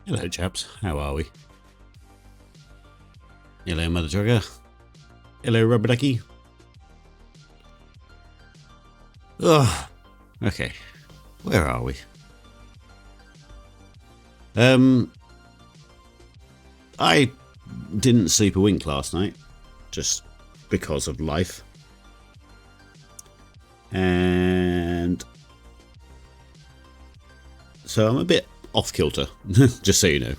Hello chaps, how are we? Hello Mother Trucker. Hello Rubber Ducky. Ugh. Okay, where are we? I didn't sleep a wink last night, just because of life. And so I'm a bit off kilter, just so you know.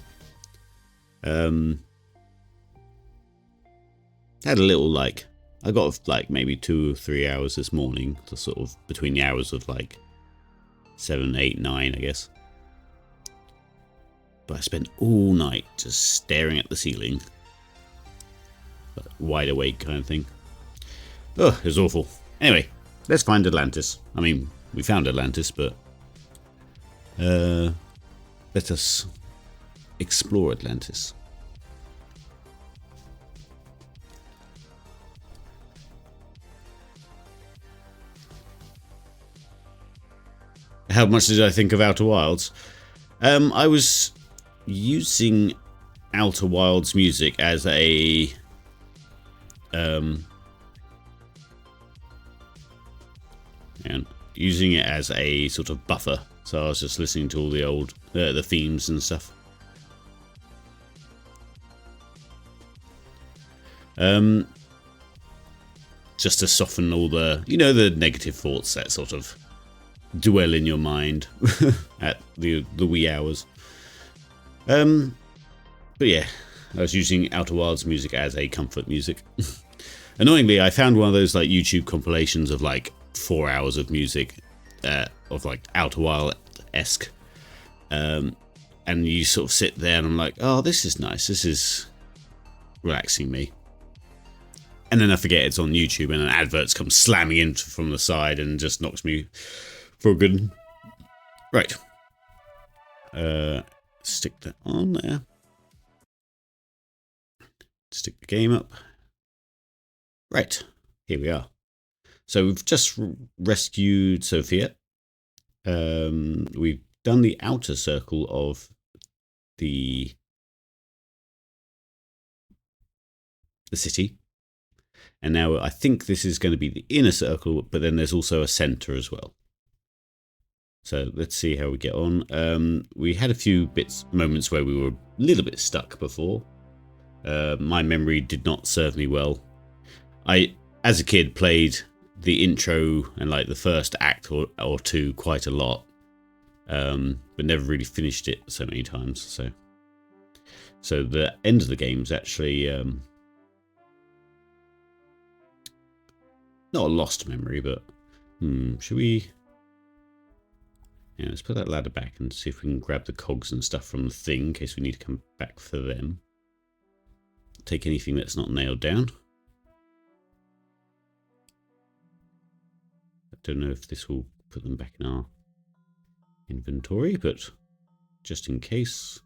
Had a little I got maybe 2 or 3 hours this morning, to sort of between the hours of 7, 8, 9, I guess. But I spent all night just staring at the ceiling, wide awake kind of thing. Oh, it was awful. Anyway, let's find Atlantis. I mean, we found Atlantis, but let us explore Atlantis. How much did I think of Outer Wilds? I was using Outer Wilds music as a and using it as a sort of buffer. So I was just listening to all the old the themes and stuff. Just to soften all the the negative thoughts that sort of dwell in your mind at the wee hours. But yeah, I was using Outer Wilds music as a comfort music. Annoyingly, I found one of those YouTube compilations of 4 hours of music of Outer Wild-esque, and you sort of sit there and I'm like, oh, this is nice, this is relaxing me. And then I forget it's on YouTube and an adverts come slamming in from the side and just knocks me for good. Right. Stick that on there. Stick the game up. Right. Here we are. So we've just rescued Sophia. We've done the outer circle of the city. And now I think this is going to be the inner circle, but then there's also a center as well. So let's see how we get on. We had a few moments where we were a little bit stuck before. My memory did not serve me well. I, as a kid, played the intro and the first act or two quite a lot, but never really finished it so many times. So the end of the game is actually not a lost memory, but should we? Yeah, let's put that ladder back and see if we can grab the cogs and stuff from the thing in case we need to come back for them. Take anything that's not nailed down. I don't know if this will put them back in our inventory, but just in case.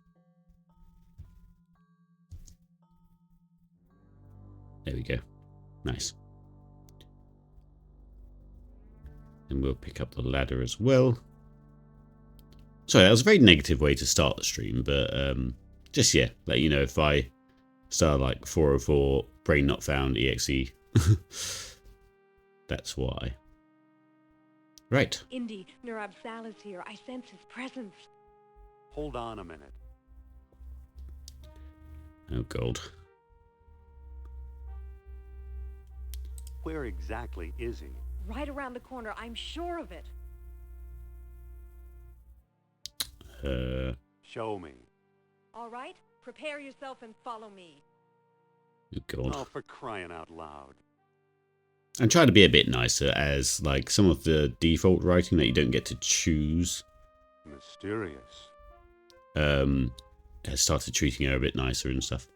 There we go. Nice. And we'll pick up the ladder as well. Sorry, that was a very negative way to start the stream, but just let you know if I start 404 brain not found exe. That's why. Right. Indy, Nurab Sal is here. I sense his presence. Hold on a minute. Oh god. Where exactly is he? Right around the corner, I'm sure of it. Show me. All right, prepare yourself and follow me. Oh god. Oh, for crying out loud. I'm trying to be a bit nicer, as some of the default writing that you don't get to choose Mysterious. has started treating her a bit nicer and stuff.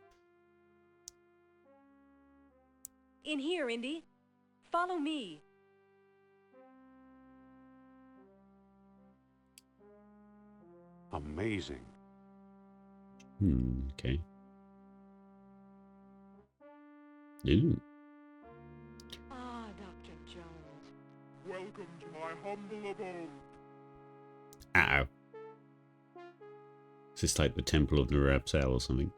In here, Indy. Follow me. Amazing. Okay. Ooh. Ah, Dr. Jones. Welcome to my humble abode. Uh-oh. Is this like the Temple of Narabsal or something?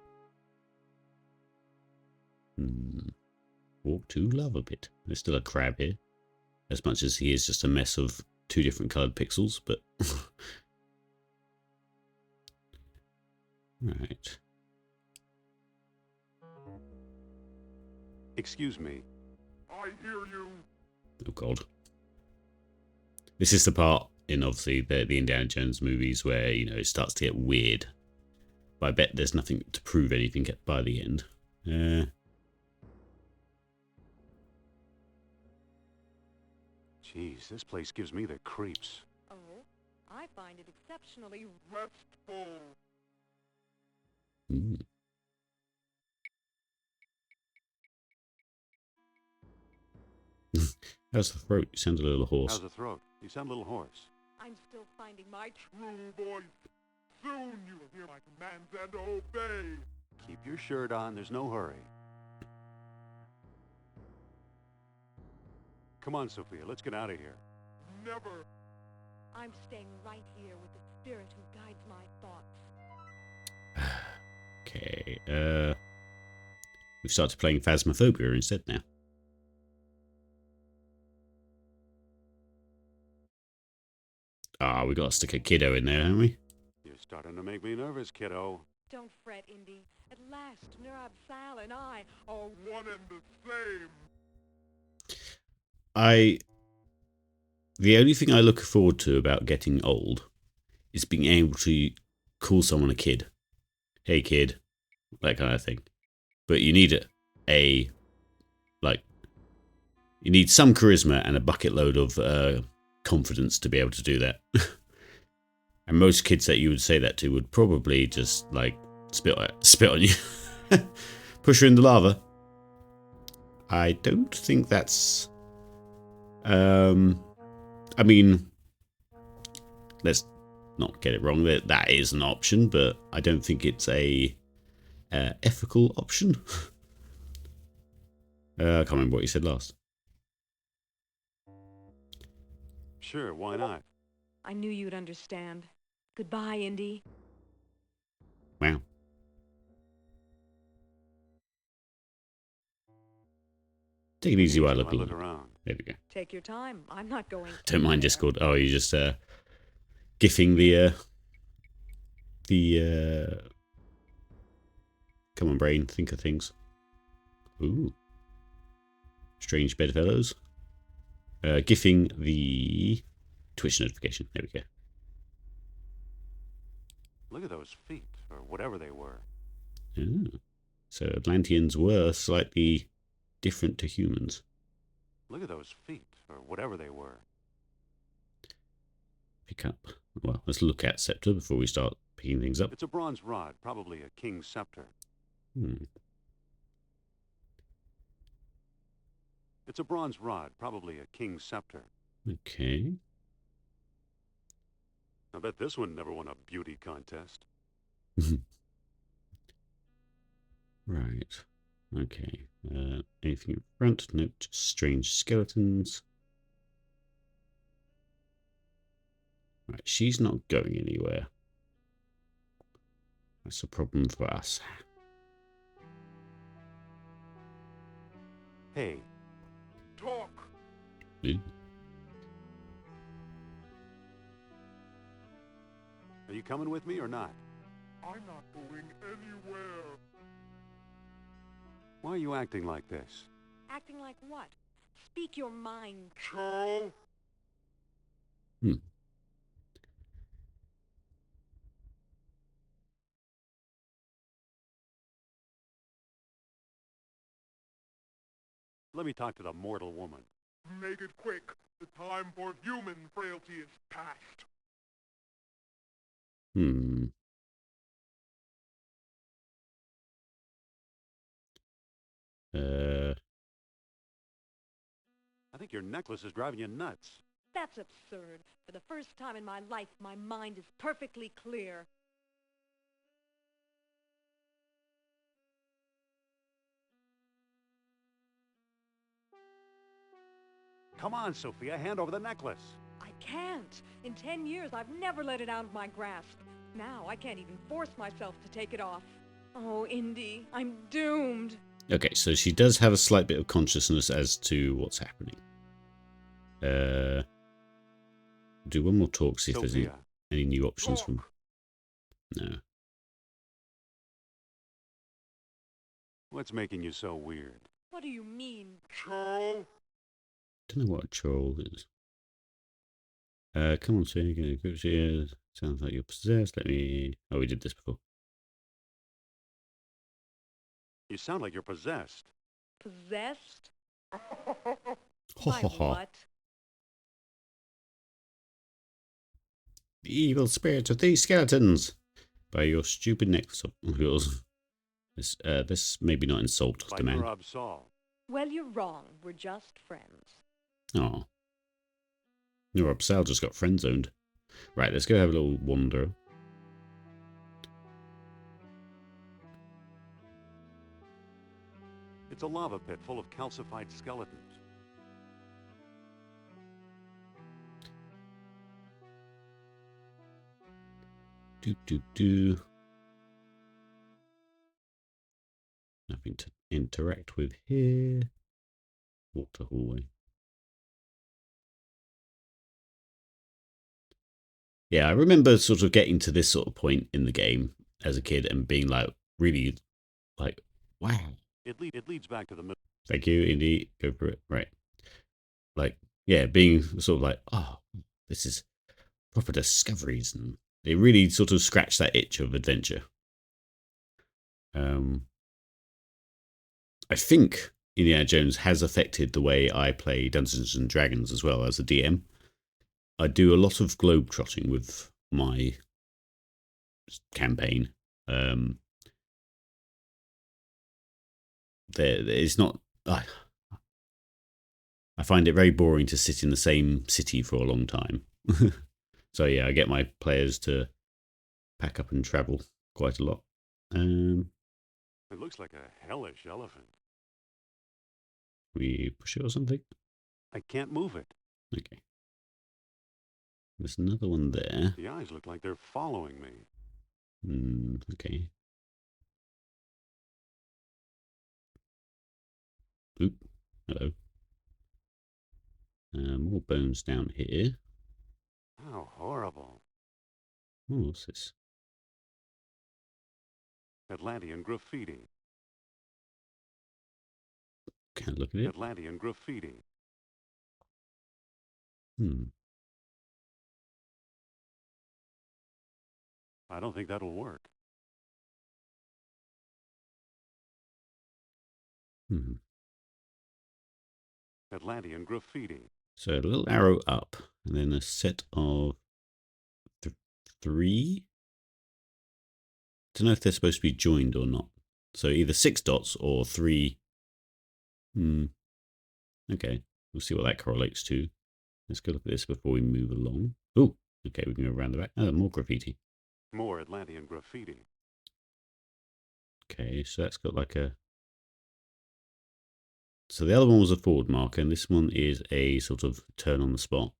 Walk to lava pit. There's still a crab here. As much as he is just a mess of 2 different coloured pixels, but... Right. Excuse me. I hear you. Oh god. This is the part in, obviously, the Indiana Jones movies where, you know, it starts to get weird. But I bet there's nothing to prove anything by the end. Jeez, this place gives me the creeps. Oh, I find it exceptionally Restful. Hmm. How's the throat? You sound a little hoarse. How's the throat? You sound a little hoarse. I'm still finding my True voice. Soon you will hear my commands and obey. Keep your shirt on, there's no hurry. Come on, Sophia, let's get out of here. Never. I'm staying right here with the spirit who guides my thoughts. Okay, we've started playing Phasmophobia instead now. Ah, we got to stick a kiddo in there, haven't we? You're starting to make me nervous, kiddo. Don't fret, Indy. At last, Nurab Sal and I Are one and the same. The only thing I look forward to about getting old is being able to call someone a kid. Hey kid, that kind of thing. But you need you need some charisma and a bucket load of confidence to be able to do that. And most kids that you would say that to would probably just like spit on you, push you in the lava. I don't think that's. I mean, let's not get it wrong. That is an option, but I don't think it's a ethical option. I can't remember what you said last. Sure, why not? I knew you'd understand. Goodbye, Indy. Wow. Take it easy while I look Look around. around. There we go. Take your time. I'm not going. Don't mind Discord. Oh, you're just gifting the come on, brain, think of things. Ooh, strange bedfellows. Gifting the Twitch notification. There we go. Look at those feet, or whatever they were. Oh. So Atlanteans were slightly different to humans. Look at those feet, or whatever they were. Pick up. Well, let's look at scepter before we start picking things up. It's a bronze rod, probably a king's scepter. It's a bronze rod, probably a king's scepter. Okay. I bet this one never won a beauty contest. Right. Okay. Anything in front? Nope, just strange skeletons. Right, she's not going anywhere. That's a problem for us. Hey, Talk. Ooh. are you coming with me or not? I'm not going anywhere. Why are you acting like this? Acting like what? Speak your mind. Charles. Let me talk to the mortal woman. Make it quick. The time for human frailty is past. I think your necklace is driving you nuts. That's absurd. For the first time in my life, my mind is perfectly clear. Come on, Sophia, hand over the necklace. I can't. In 10 years, I've never let it out of my grasp. Now I can't even force myself to take it off. Oh, Indy, I'm doomed. Okay, so she does have a slight bit of consciousness as to what's happening. Do one more talk, see if there's Sophia, any new options from... Talk. No. what's making you so weird? What do you mean? Charles. Don't know what a troll is. Come on, so you're going to go. Sounds like you're possessed. Let me... Oh, we did this before. You sound like you're possessed. Possessed? Ha By ha ha. what? The evil spirit of these skeletons. By your stupid necklace of yours. This maybe not insult By the man. your absol. Well, you're wrong. We're just friends. Oh. Your Upsal just got friend zoned. Right, let's go have a little wander. It's a lava pit full of calcified skeletons. Do. Nothing to interact with here. Water hallway. Yeah, I remember sort of getting to this sort of point in the game as a kid and being like, really, like, wow. It leads back to the middle. Thank you, Indy. Go for it. Right. Like, yeah, being sort of like, oh, this is proper discoveries. And they really sort of scratch that itch of adventure. I think Indiana Jones has affected the way I play Dungeons and Dragons as well as a DM. I do a lot of globetrotting with my campaign. It's not. I find it very boring to sit in the same city for a long time. So yeah, I get my players to pack up and travel quite a lot. It looks like a hellish elephant. We push it or something. I can't move it. Okay. There's another one there. The eyes look like they're following me. Okay. Oop. Hello. More bones down here. How horrible. Oh, what's this? Atlantean graffiti. Can't look at it. Atlantean graffiti. I don't think that'll work. Atlantean graffiti. So a little arrow up, and then a set of three. Don't know if they're supposed to be joined or not. So either 6 dots or 3. Okay, we'll see what that correlates to. Let's go look at this before we move along. Oh, okay, we can go around the back. Oh, more graffiti. More Atlantean graffiti. Okay, so that's got like a... So the other one was a forward marker, and this one is a sort of turn on the spot.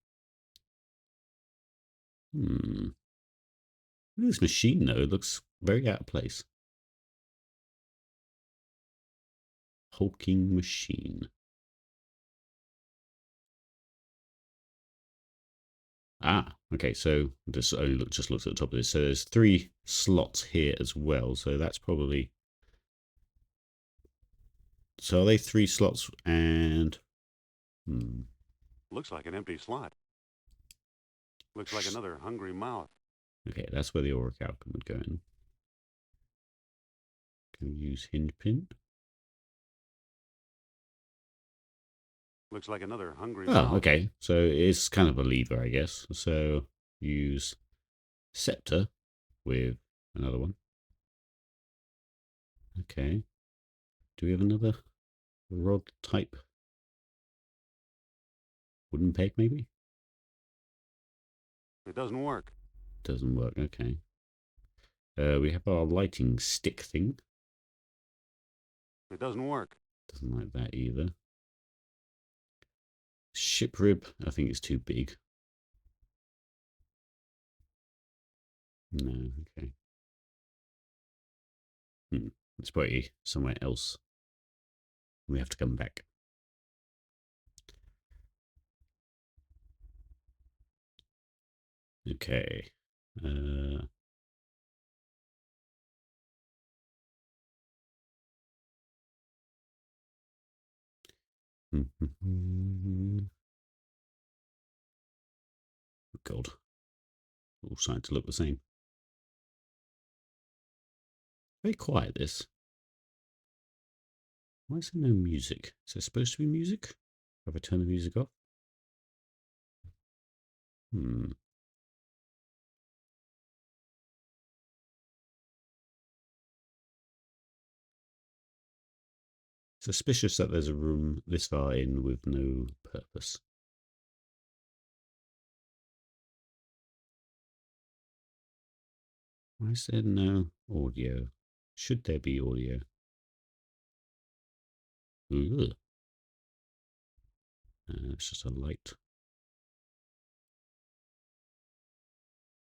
Look at this machine, though. It looks very out of place. Hulking machine. Ah, okay, so this only just looks at the top of this. So there's 3 slots here as well, so that's probably... So are they 3 slots and... Looks like an empty slot. Looks like another hungry mouth. Okay, that's where the auric outcome would go in. Can we use hinge pin? Looks like another hungry Oh, mouth. okay. So it's kind of a lever, I guess. So use scepter with another one. Okay. Do we have another rod type? Wooden peg, maybe? It doesn't work. Doesn't work, okay. We have our lighting stick thing. It doesn't work. Doesn't like that either. Ship rib, I think it's too big. No, okay. It's probably somewhere else. We have to come back. Okay. Oh God. All starting to look the same. Very quiet, this. Why is there no music? Is there supposed to be music? Have I turned the music off? Suspicious that there's a room this far in with no purpose. Why is there no audio? Should there be audio? Ugh. It's just a light.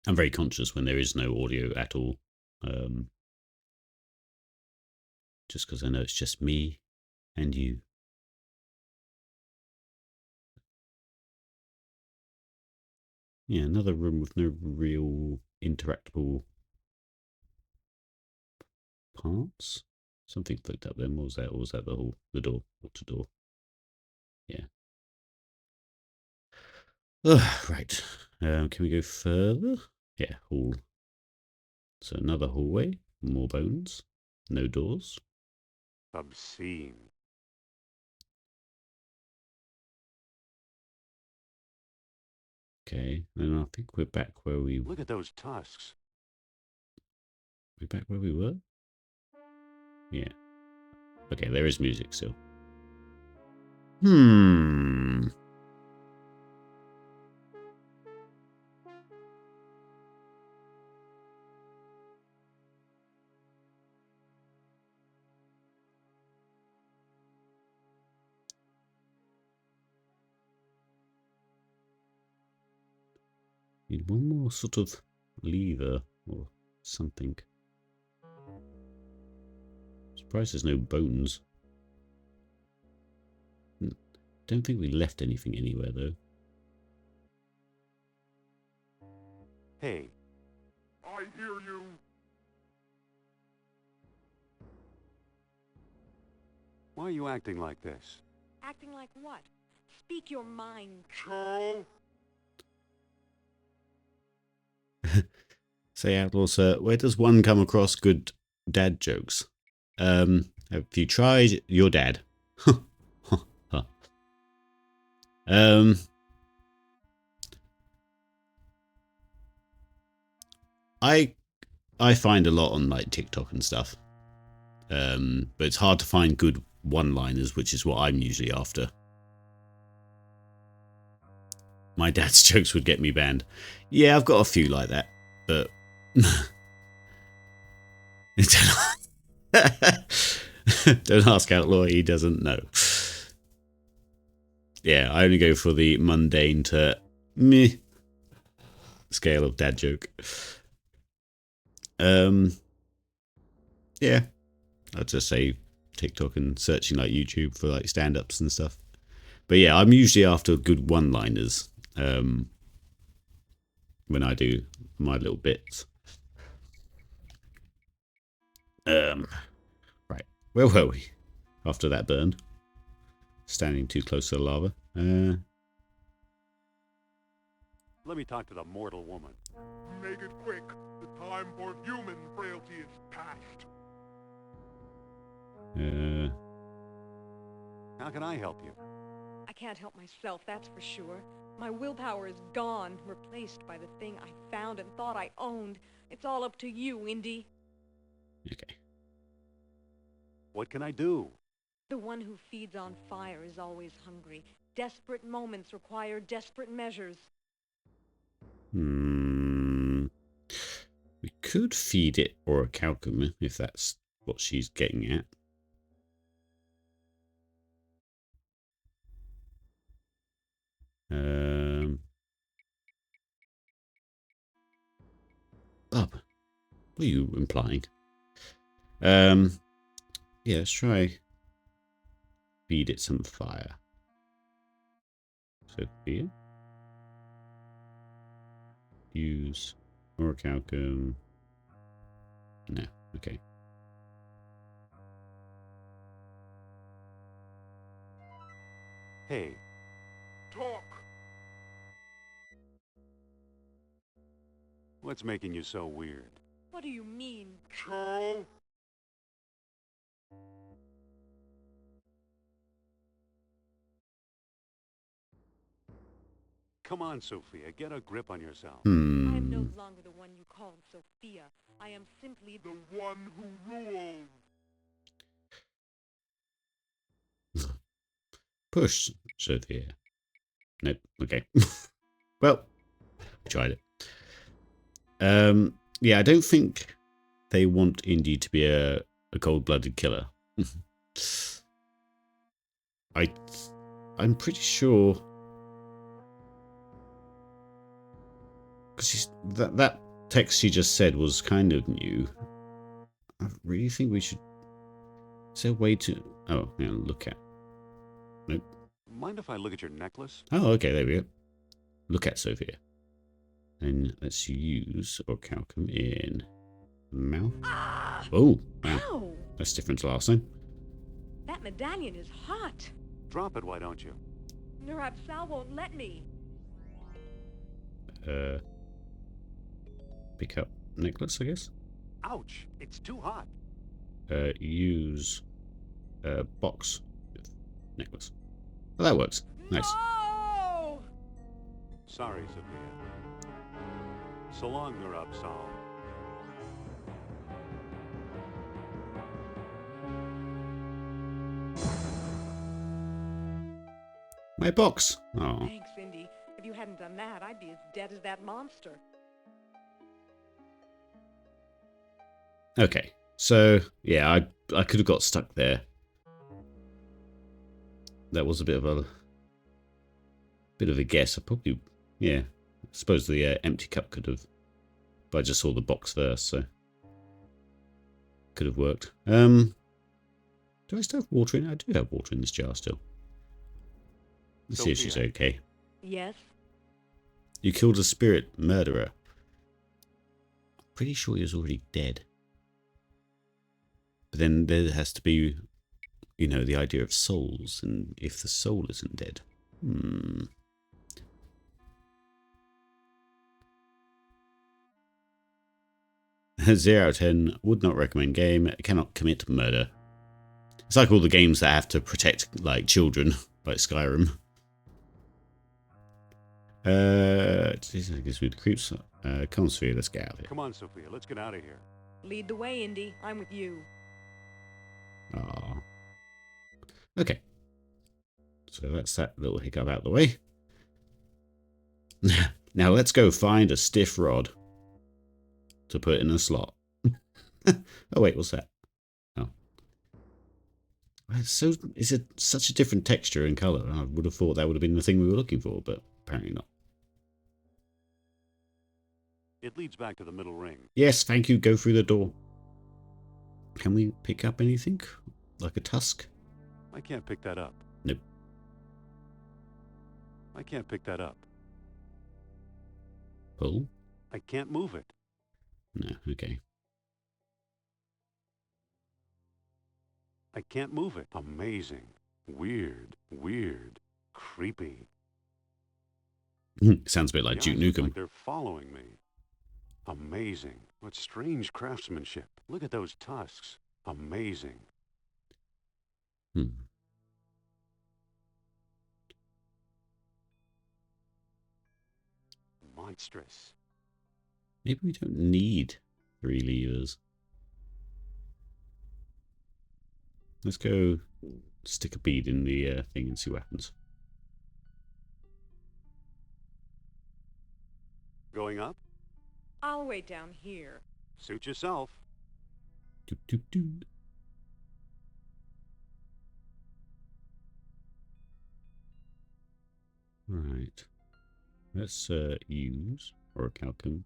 I'm very conscious when there is no audio at all. Just because I know it's just me and you. Yeah, another room with no real interactable parts. Something flicked up then. What was that? Or was that the door? What's the door? Yeah. Right. Can we go further? Yeah, hall. So another hallway. More bones. No doors. Obscene. Okay, then I think we're back where we Look at those tusks. we're back where we were. Yeah. Okay, there is music still. Need one more sort of lever or something. Surprised there's no bones. Don't think we left anything anywhere though. Hey, I hear you. why are you acting like this? Acting like what? Speak your mind. Charles? Say outlaw sir, where does one come across good dad jokes? Have you tried your dad? I find a lot on like TikTok and stuff. But it's hard to find good one-liners, which is what I'm usually after. My dad's jokes would get me banned. Yeah, I've got a few like that, but don't ask Outlaw, he doesn't know. Yeah, I only go for the mundane to meh scale of dad joke. Yeah, I'd just say TikTok and searching like YouTube for like stand-ups and stuff. But yeah, I'm usually after good one-liners when I do my little bits. Right, where were we after that burn? Standing too close to the lava. Let me talk to the mortal woman. Make it quick. The time for human frailty is past. How can I help you? I can't help myself, that's for sure. My willpower is gone, replaced by the thing I found and thought I owned. It's all up to you, Indy. Okay. What can I do? The one who feeds on fire is always hungry. Desperate moments require desperate measures. We could feed it or a calcum if that's what she's getting at. Oh, What are you implying? Yeah, let's try feed it some fire. Sophia. Use orichalcum. No, okay. Hey, Talk. what's making you so weird? What do you mean? Charles. Come on, Sophia, get a grip on yourself. I am no Hmm. longer the one you call Sophia. I am simply The one who rules. Push, Sophia. Nope. Okay. Well, we tried it. Yeah, I don't think they want Indy to be a cold-blooded killer. I'm pretty sure because that text she just said was kind of new. I really think we should. Is there a way to? Oh, yeah, look at. Nope. Mind if I look at your necklace? Oh, okay, there we go. Look at Sophia. And let's use orichalcum in mouth. Oh, wow. Ow! That's different to last time. That medallion is hot. Drop it, why don't you? Nurab Sal won't let me. Pick up necklace, I guess. Ouch, it's too hot. Use box with necklace. Well, that works. Nice. No! Sorry, Sophia. So long, Nurab Sal. My box. Oh, Thanks, Indy. If you hadn't done that, I'd be as dead as that monster. okay. So yeah, I could have got stuck there. That was a bit of a guess. I probably, yeah. I suppose the empty cup could have, but I just saw the box first, so could have worked. Do I still have water in it? I do have water in this jar still. Let's see if she's Sophia. okay. Yes? You killed a spirit murderer. I'm pretty sure he was already dead. But then there has to be, you know, the idea of souls, and if the soul isn't dead. 0 out of 10, would not recommend game, cannot commit murder. It's like all the games that have to protect, like, children, like Skyrim. I guess with the creeps. Come on, Sophia, let's get out of here. Come on, Sophia, let's get out of here. Lead the way, Indy. I'm with you. Aww. Okay. So that's that little hiccup out of the way. Now let's go find a stiff rod to put in a slot. Oh wait, what's that? Oh. So is it such a different texture and colour? I would have thought that would have been the thing we were looking for, but apparently not. It leads back to the middle ring. Yes, thank you. Go through the door. Can we pick up anything? Like a tusk? I can't pick that up. Nope. I can't pick that up. Pull? I can't move it. No, okay. I can't move it. Amazing. Weird. Weird. Creepy. Sounds a bit like The Duke eyes look Nukem. like they're following me. Amazing. What strange craftsmanship. Look at those tusks. Amazing. Monstrous. Maybe we don't need 3 levers. Let's go stick a bead in the thing and see what happens. Going up? I'll wait down here. Suit yourself. Doot, doot, doot. Right. Let's use orichalcum.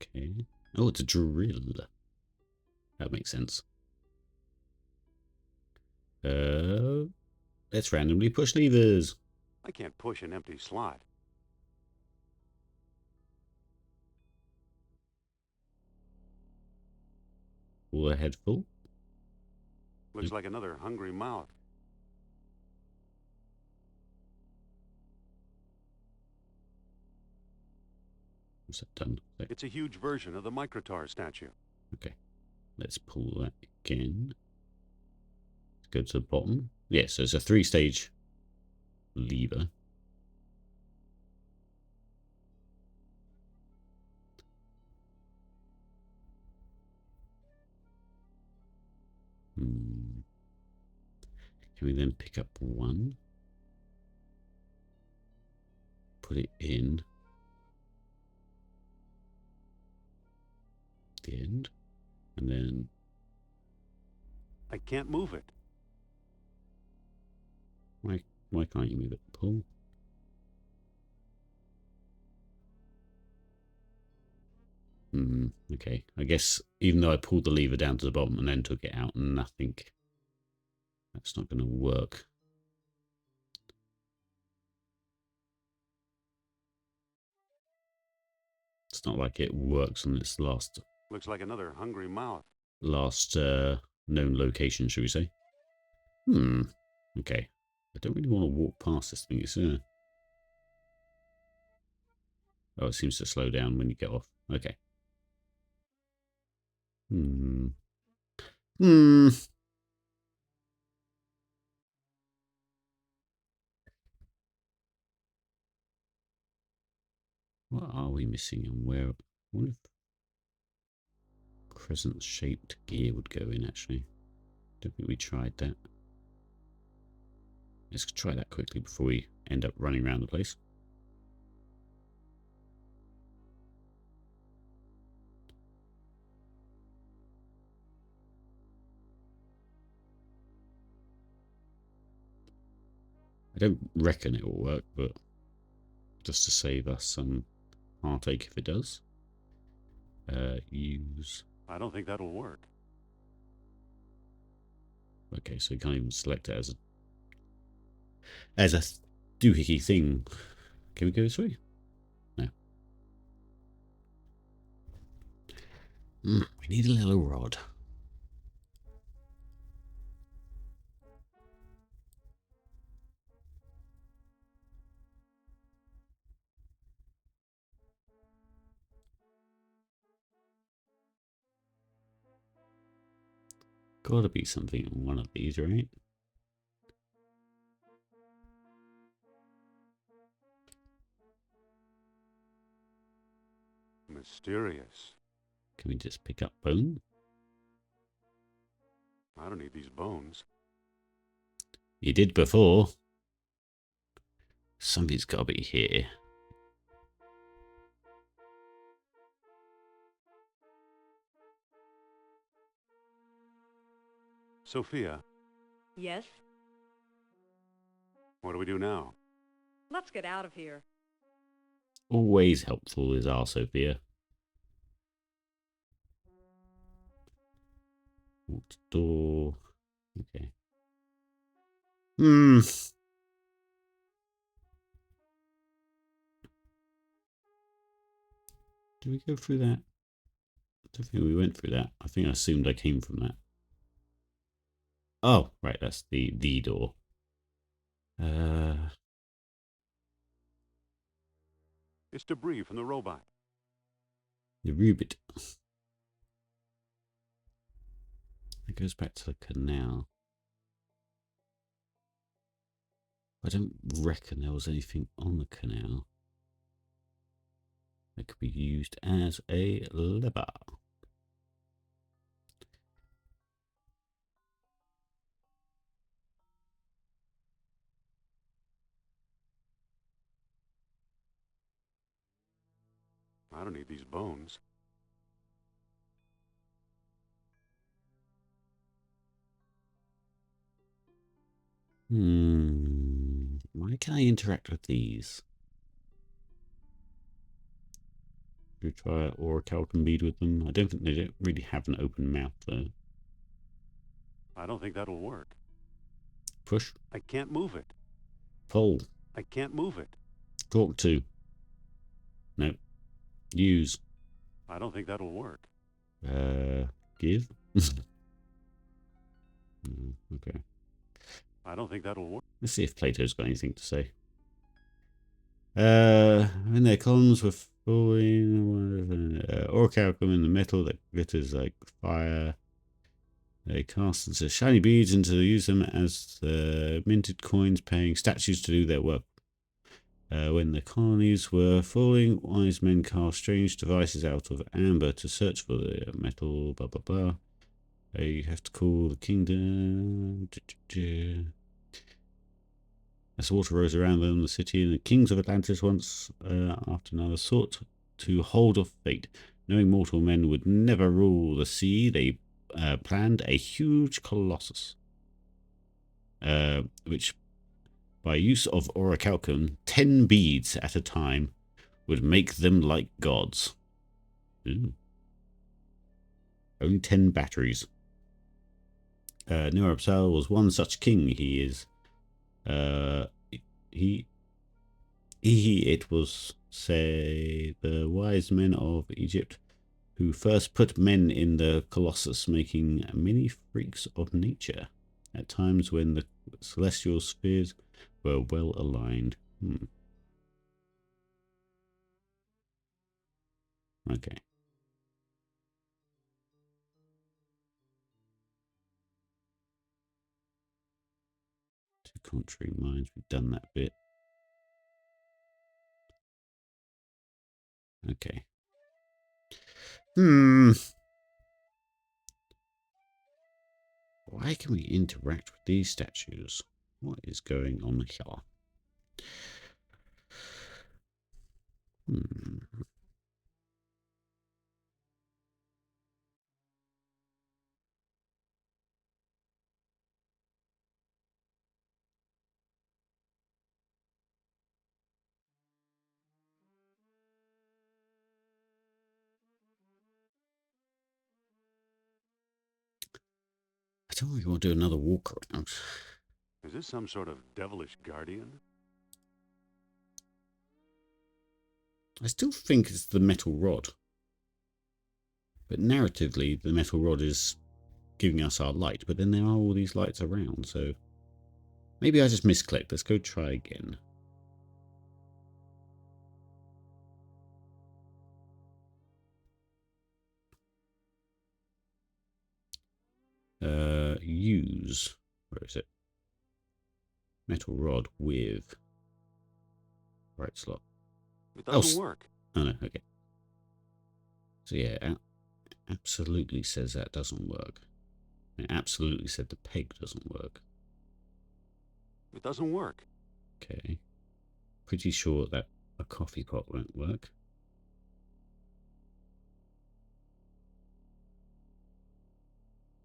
Okay. Oh, it's a drill. That makes sense. Let's randomly push levers. I can't push an empty slot. All a head full. Looks like another hungry mouth. What's that done? It's a huge version of the Microtar statue. Okay. Let's pull that again. Let's go to the bottom. Yeah, so it's a 3-stage lever. Can we then pick up one? Put it in. The end. And then... I can't move it. Why can't you move it? Pull. Okay. I guess even though I pulled the lever down to the bottom and then took it out, nothing. That's not going to work. It's not like it works on its last Looks like another hungry mouth. known location, should we say? Okay. I don't really want to walk past this thing. It's oh, it seems to slow down when you get off. Okay. What are we missing and where? I wonder if crescent-shaped gear would go in, actually. Don't think we tried that. Let's try that quickly before we end up running around the place. I don't reckon it will work, but just to save us some heartache if it does. Use... I don't think that'll work. Okay, so you can't even select it as a doohickey thing. Can we go this way? No. We need a little rod. Gotta be something on one of these, right? Mysterious. Can we just pick up bone? I don't need these bones. You did before. Something's gotta be here. Sophia, Yes? what do we do now? Let's get out of here. Always helpful is our Sophia. Walk the door. Okay. Did we go through that? I don't think we went through that. I think I assumed I came from that. Oh, right, that's the door. It's debris from the robot. The Rubit. It goes back to the canal. I don't reckon there was anything on the canal that could be used as a lever. I don't need these bones. Why can I interact with these? Should we try orichalcum bead with them? I don't think they don't really have an open mouth though. I don't think that'll work. Push. I can't move it. Pull. I can't move it. Talk to. No. Use. I don't think that'll work. Give. Okay. I don't think that'll work. Let's see if Plato's got anything to say. When their columns were falling, orichalcum in the metal that glitters like fire. They cast into shiny beads and to use them as minted coins, paying statues to do their work. When the colonies were falling, wise men cast strange devices out of amber to search for the metal, blah blah blah. You have to call the kingdom. As the water rose around them, the city and the kings of Atlantis once after another sought to hold off fate. Knowing mortal men would never rule the sea, they planned a huge colossus, which, by use of orichalcum, 10 beads at a time, would make them like gods. Ooh. Only 10 batteries. Nurabsal was one such king. He is. It was, say, the wise men of Egypt who first put men in the Colossus, making many freaks of nature, at times when the celestial spheres were well aligned. Okay. Two contrary minds, we've done that bit. Okay. Why can we interact with these statues? What is going on here? I don't really want to do another walk around. Is this some sort of devilish guardian? I still think it's the metal rod. But narratively, the metal rod is giving us our light, but then there are all these lights around, so maybe I just misclicked. Let's go try again. Use. Where is it? Metal rod with right slot. It doesn't Oh, work. Oh no, okay. So yeah, absolutely says that doesn't work. It absolutely said the peg doesn't work. It doesn't work. Okay. Pretty sure that a coffee pot won't work.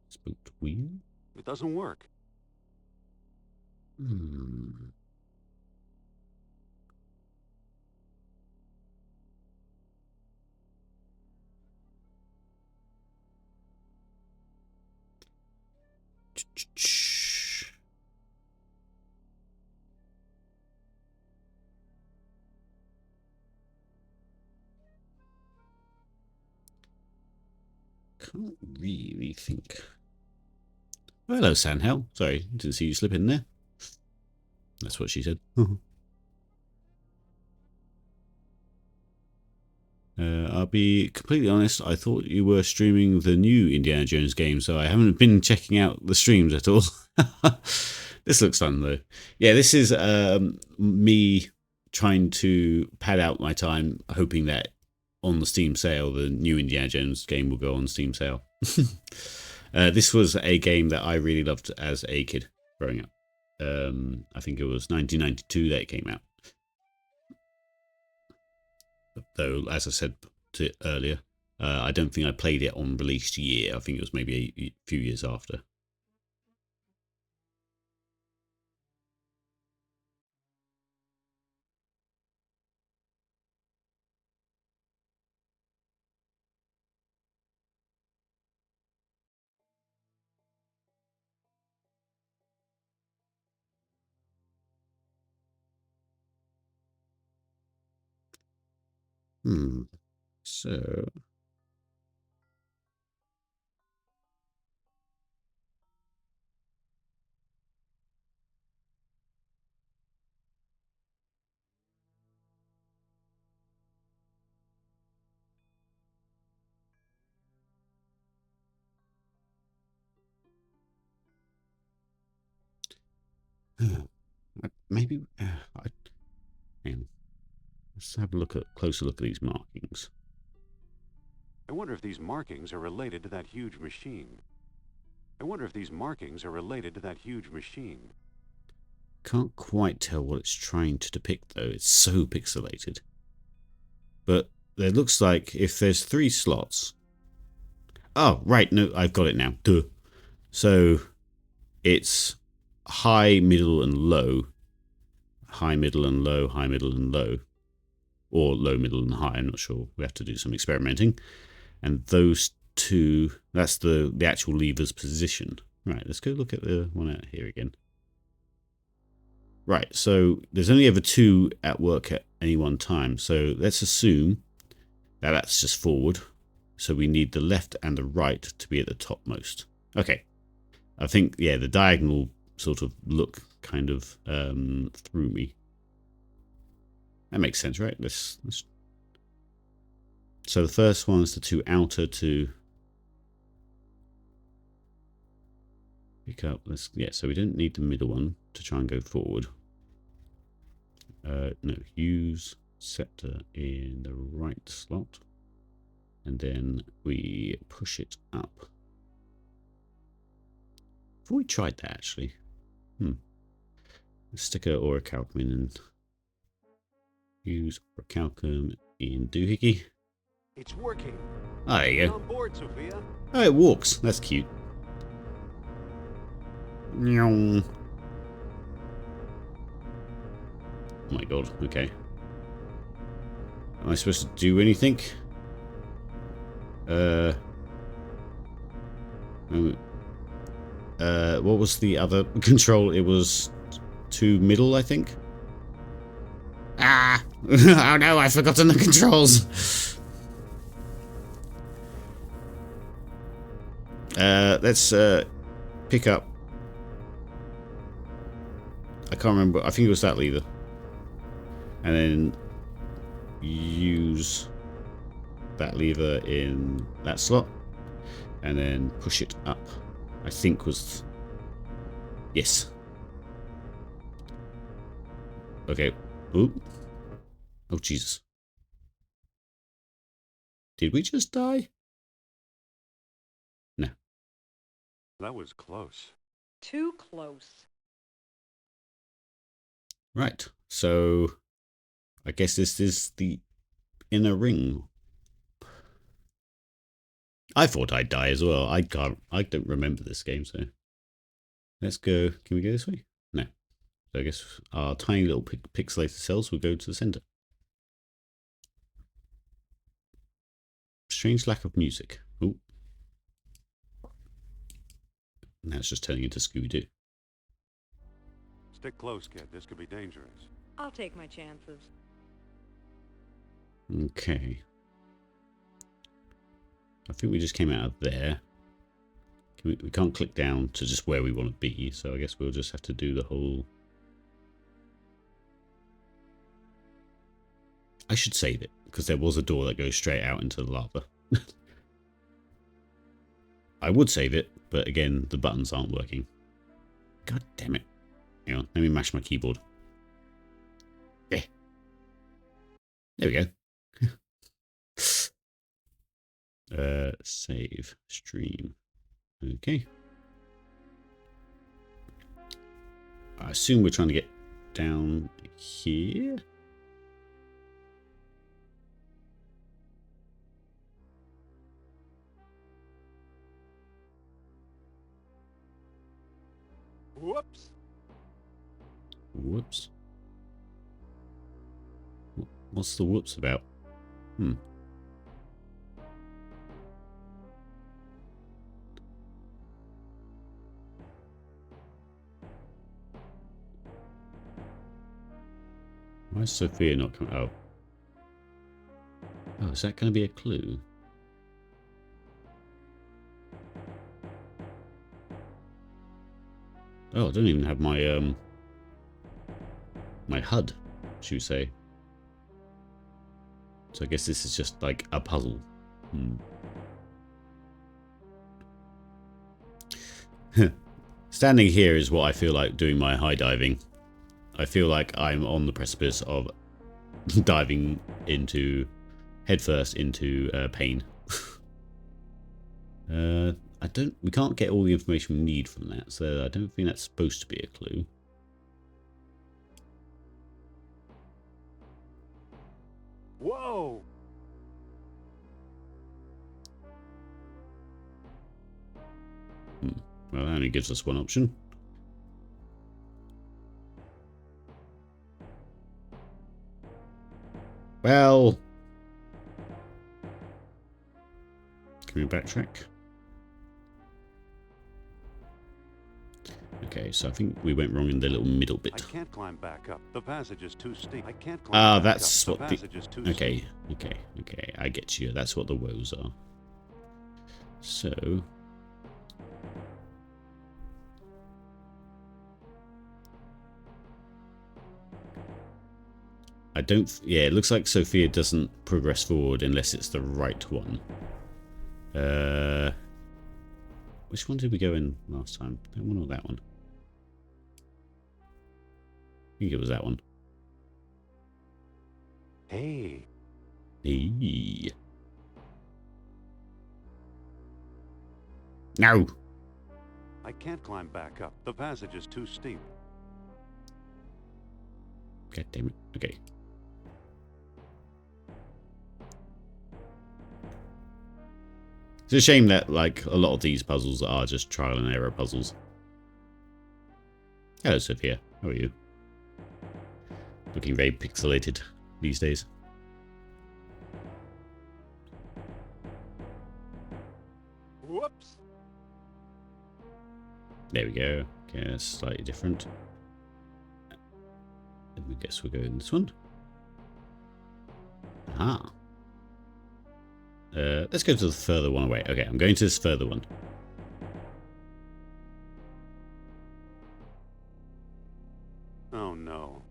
Spooked wheel? It doesn't work. Can't really think. Oh, hello, Sandhell. Sorry, didn't see you slip in there. That's what she said. I'll be completely honest, I thought you were streaming the new Indiana Jones game, so I haven't been checking out the streams at all. This looks fun, though. Yeah, this is me trying to pad out my time, hoping that on the Steam sale, the new Indiana Jones game will go on Steam sale. This was a game that I really loved as a kid growing up. I think it was 1992 that it came out. Though, as I said earlier, I don't think I played it on release year. I think it was maybe a few years after. So maybe hang on. Let's have a closer look at these markings. I wonder if these markings are related to that huge machine. Can't quite tell what it's trying to depict though. It's so pixelated. But it looks like if there's 3 slots. Oh, right, no, I've got it now. Duh. So it's high, middle, and low. High, middle, and low, high, middle, and low. Or low, middle, and high. I'm not sure. We have to do some experimenting. And those 2, that's the actual lever's position. Right, let's go look at the one out here again. Right, so there's only ever 2 at work at any one time. So let's assume that that's just forward. So we need the left and the right to be at the topmost. Okay. I think, yeah, the diagonal sort of look kind of threw me. That makes sense, right? Let's... So the first one is the 2 outer to pick up. Yeah, so we don't need the middle one to try and go forward. No, use scepter in the right slot. And then we push it up. Have we tried that actually? Let's stick a orichalcum in and use orichalcum in doohickey. It's working. Oh, there you Get go. on board, Sophia. Oh, it walks. That's cute. Meow. Oh my god, okay. Am I supposed to do anything? What was the other control? It was to middle, I think. Ah! Oh no, I've forgotten the controls. Let's pick up. I can't remember. I think it was that lever. And then use that lever in that slot. And then push it up. I think was... Yes. Okay. Ooh. Oh, Jesus. Did we just die? No. That was close. Too close. Right. So, I guess this is the inner ring. I thought I'd die as well. I don't remember this game, so... Let's go. Can we go this way? No. So I guess our tiny little pixelated cells will go to the center. Strange lack of music. Oh. Now it's just turning into Scooby-Doo. Stick close, kid. This could be dangerous. I'll take my chances. Okay. I think we just came out of there. We can't click down to just where we want to be, so I guess we'll just have to do the whole... I should save it, because there was a door that goes straight out into the lava. I would save it, but again, the buttons aren't working. God damn it. Hang on, let me mash my keyboard. Yeah. There we go. Save stream. Okay. I assume we're trying to get down here. Whoops. Whoops. What's the whoops about? Why is Sophia not coming? Oh. Oh, is that going to be a clue? Oh, I don't even have my my HUD, should we say. So I guess this is just like a puzzle. Standing here is what I feel like doing my high diving. I feel like I'm on the precipice of diving into headfirst into pain. We can't get all the information we need from that, so I don't think that's supposed to be a clue. Whoa! Well, that only gives us one option. Well, can we backtrack? Okay, so I think we went wrong in the little middle bit. I can't climb back up. The passage is too steep. I can't climb Ah, back that's up. what The passage is too okay, steep. okay. I get you. That's what the woes are. So I don't. Yeah, it looks like Sophia doesn't progress forward unless it's the right one. Which one did we go in last time? That one or that one? I think it was that one. Hey. Hey. No. I can't climb back up. The passage is too steep. God damn it. Okay. It's a shame that, like, a lot of these puzzles are just trial and error puzzles. Hello, Sophia. How are you? Looking very pixelated these days. Whoops. There we go. Okay, that's slightly different. And we guess we'll go in this one. Aha. Let's go to the further one away. Okay, I'm going to this further one. Oh no.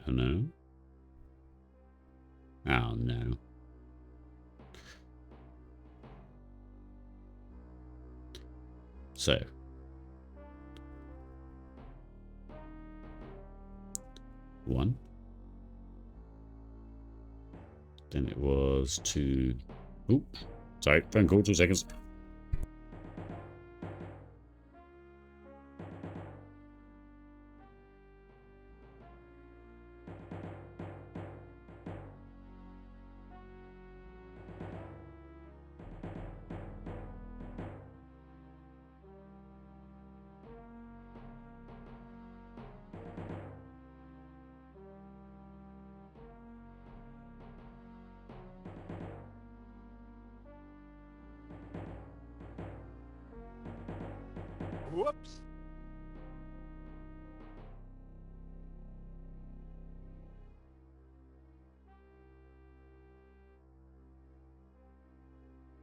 Oh no. Oh no. So. One. Then it was two. Oop. Sorry, phone call, 2 seconds. Whoops.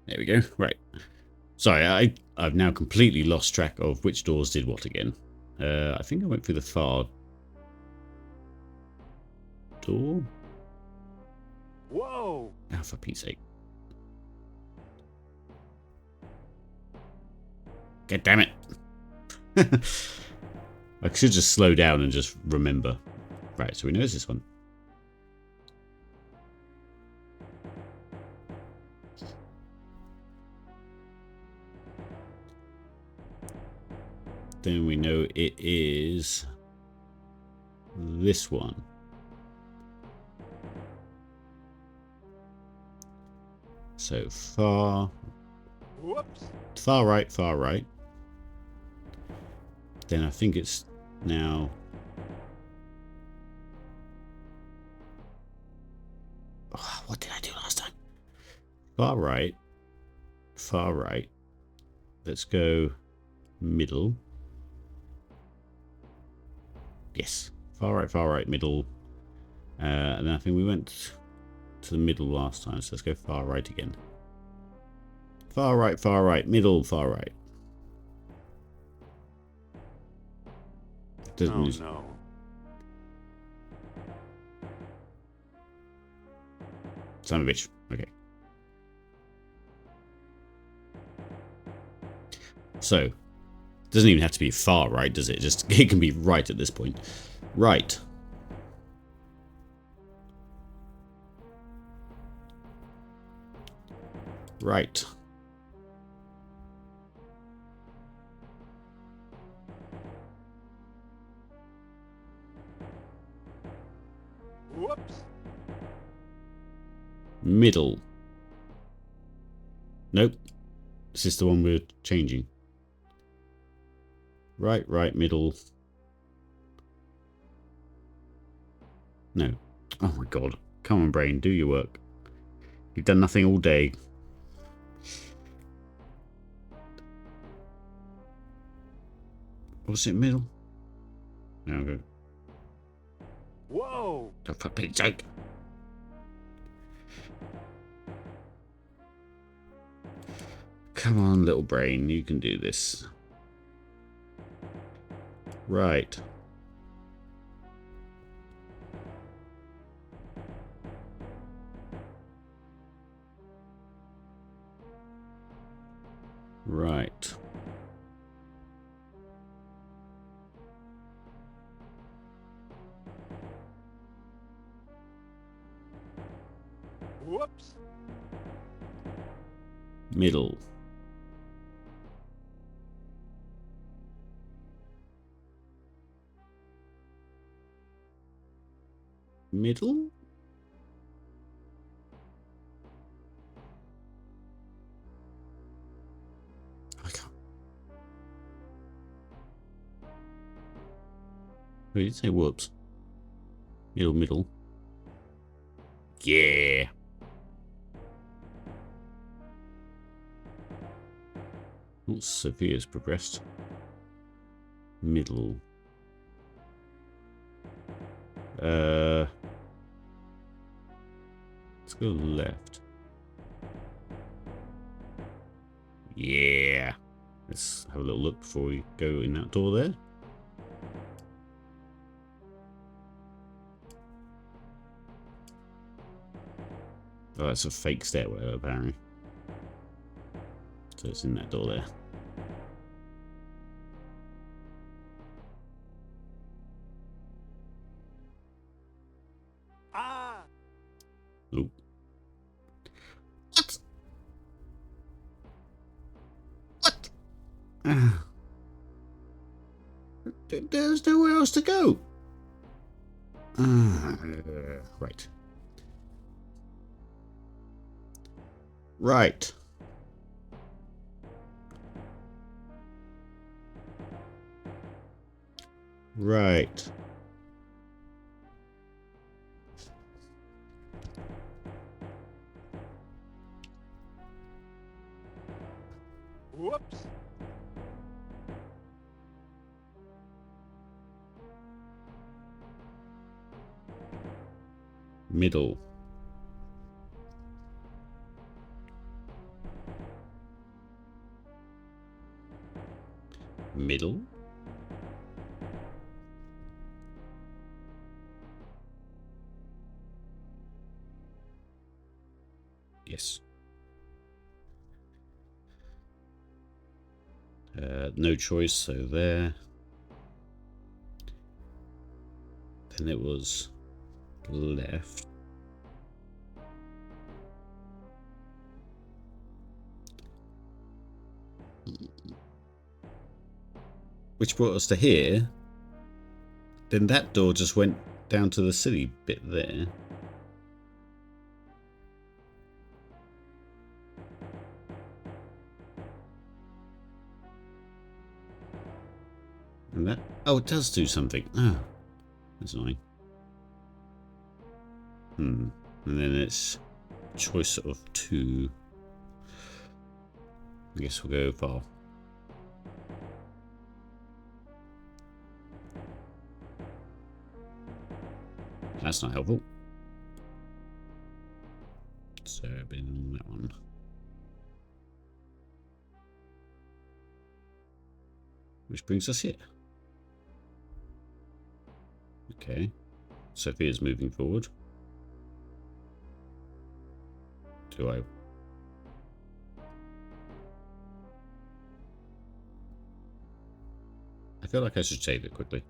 There we go. Right. Sorry, I've now completely lost track of which doors did what again. I think I went through the far door. Whoa! Oh, for Pete's sake. God damn it. I should just slow down and just remember. Right, so we know it's this one. Then we know it is this one. So far Whoops. right, far right. Then I think it's now. Oh, what did I do last time? Far right. Far right. Let's go middle. Yes. Far right, middle. And then I think we went to the middle last time, so let's go far right again. Far right, middle, far right. Doesn't Oh use- no. Son of a bitch. Okay. So, doesn't even have to be far right, does it? Just it can be right at this point. Right. Right. Whoops. Middle. Nope. This is the one we're changing. Right, middle. No. Oh my god. Come on, brain, do your work. You've done nothing all day. Was it middle? Now go. Whoa! Oh, for Pete's sake. Come on, little brain, you can do this. Right. Right. Whoops. Middle. Middle? I can't. Who did say whoops? Middle. Yeah. Oh, Sophia's progressed. Middle. Let's go left. Yeah. Let's have a little look before we go in that door there. Oh, that's a fake stairwell, apparently. So it's in that door there. Ah! Ooh. What? What? There's nowhere else to go. Right. Right. Right. Whoops. Middle. Middle. Yes. No choice, so there. Then it was left. Which brought us to here. Then that door just went down to the silly bit there. And that... Oh, it does do something. Oh, that's annoying. And then it's choice of two. I guess we'll go far. That's not helpful. So, been that one. Which brings us here. Okay. Sophia's moving forward. Do I... I feel like I should save it quickly.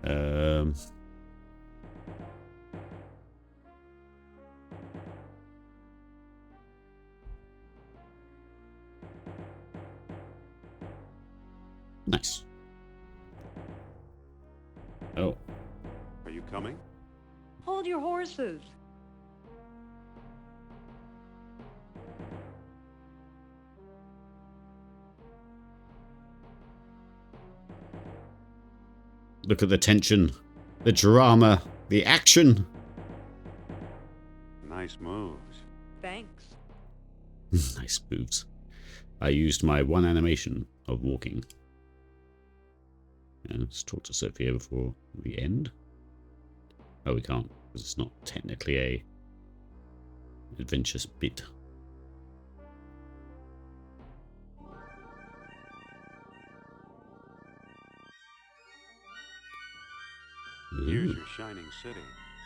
um... Nice. Oh. Are you coming? Hold your horses. Look at the tension, the drama, the action. Nice moves. Thanks. Nice moves. I used my one animation of walking. Let's talk to Sophia before we end. Oh, we can't, because it's not technically a adventurous bit. Here's Ooh. your shining city.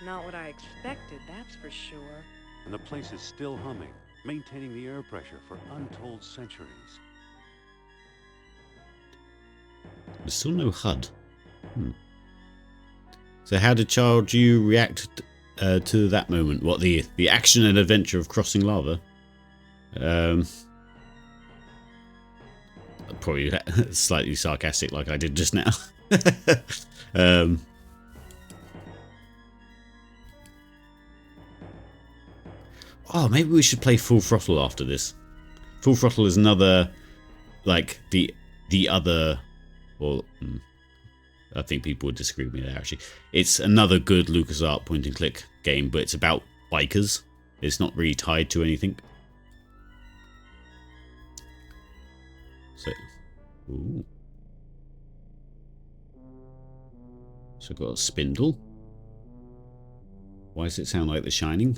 Not what I expected, that's for sure. And the place is still humming, maintaining the air pressure for untold centuries. There's still no HUD. So how did Child you react to that moment? What, the action and adventure of crossing lava? Probably slightly sarcastic like I did just now. Oh, maybe we should play Full Throttle after this. Full Throttle is another, like, the other, well, I think people would disagree with me there, actually. It's another good LucasArts point-and-click game, but it's about bikers. It's not really tied to anything. So, ooh. So I've got a spindle. Why does it sound like The Shining?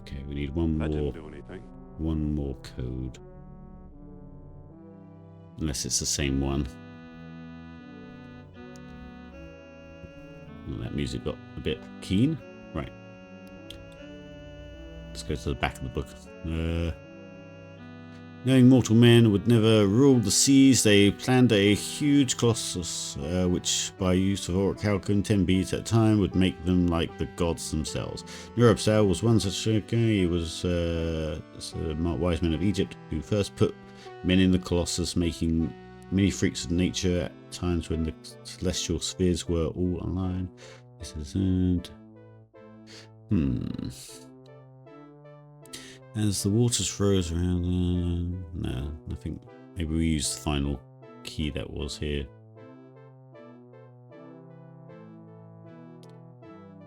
Okay, we need one That more. didn't do anything. One more code. Unless it's the same one. Well, that music got a bit keen. Right. Let's go to the back of the book. Knowing mortal men would never rule the seas, they planned a huge colossus, which, by use of orichalcum 10 beads at a time, would make them like the gods themselves. Nurabsal was one such guy. He was a wise man of Egypt who first put men in the colossus, making many freaks of nature at times when the celestial spheres were all aligned. This isn't. As the waters froze around, no, nothing. Maybe we use the final key that was here.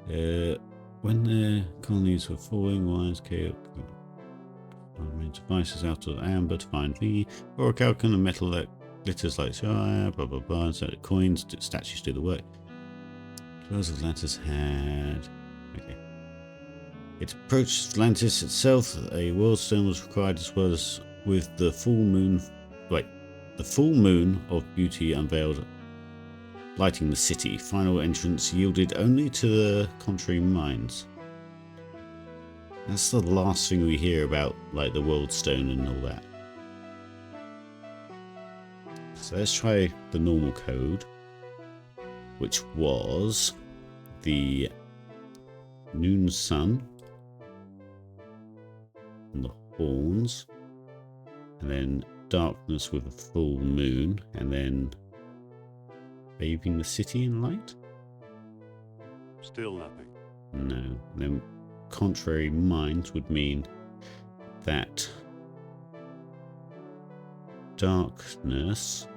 When the colonies were falling, wise came devices out of amber to find thingy, or a calcun, a metal that glitters like fire, blah blah blah, so that coins, statues do the work. As Atlantis had. Okay. It approached Atlantis itself. A world stone was required, as well as with the full moon. The full moon of beauty unveiled, lighting the city. Final entrance yielded only to the contrary minds. That's the last thing we hear about, like the world stone and all that. So let's try the normal code, which was the noon sun. And the horns, and then darkness with a full moon, and then bathing the city in light. Still nothing. No, and then contrary minds would mean that darkness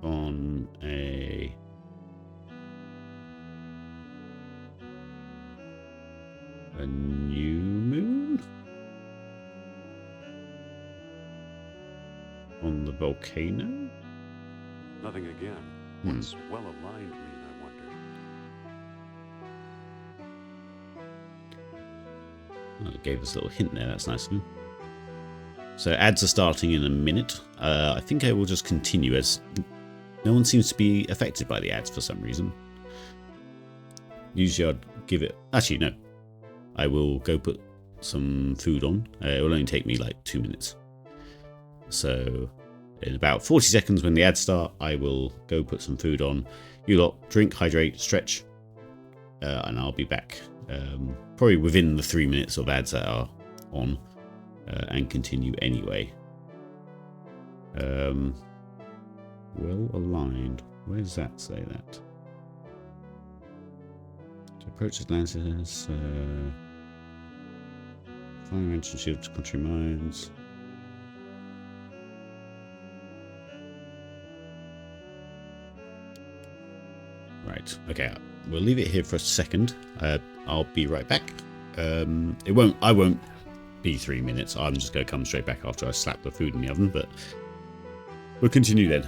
on a new moon on the volcano. Nothing again. What's well-aligned mean, I wonder? Oh, it gave us a little hint there. That's nice of him. So ads are starting in a minute. I think I will just continue as no one seems to be affected by the ads for some reason. Usually I'd give it... Actually, no. I will go put some food on. It will only take me like 2 minutes. So in about 40 seconds when the ads start, I will go put some food on. You lot drink, hydrate, stretch, and I'll be back. Probably within the 3 minutes of ads that are on, and continue anyway. Well aligned. Where does that say that? To approach Atlantis, flying engine shield to country mines. Right. Okay. We'll leave it here for a second. I'll be right back. I won't be 3 minutes. I'm just going to come straight back after I slap the food in the oven, but we'll continue then.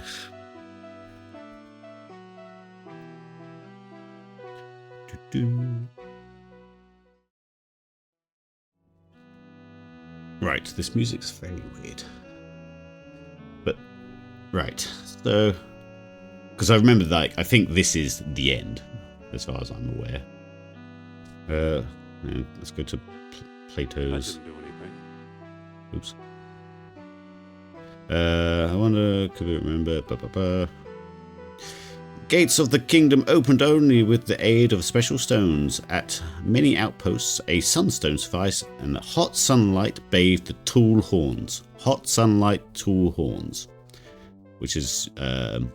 Right, this music's very weird. But, right, so, because I remember that, I think this is the end, as far as I'm aware. Let's go to Plato's. That didn't do anything. Oops. I wonder, could we remember? Gates of the kingdom opened only with the aid of special stones. At many outposts, a sunstone sufficed, and the hot sunlight bathed the tall horns. Hot sunlight, tall horns. Which is the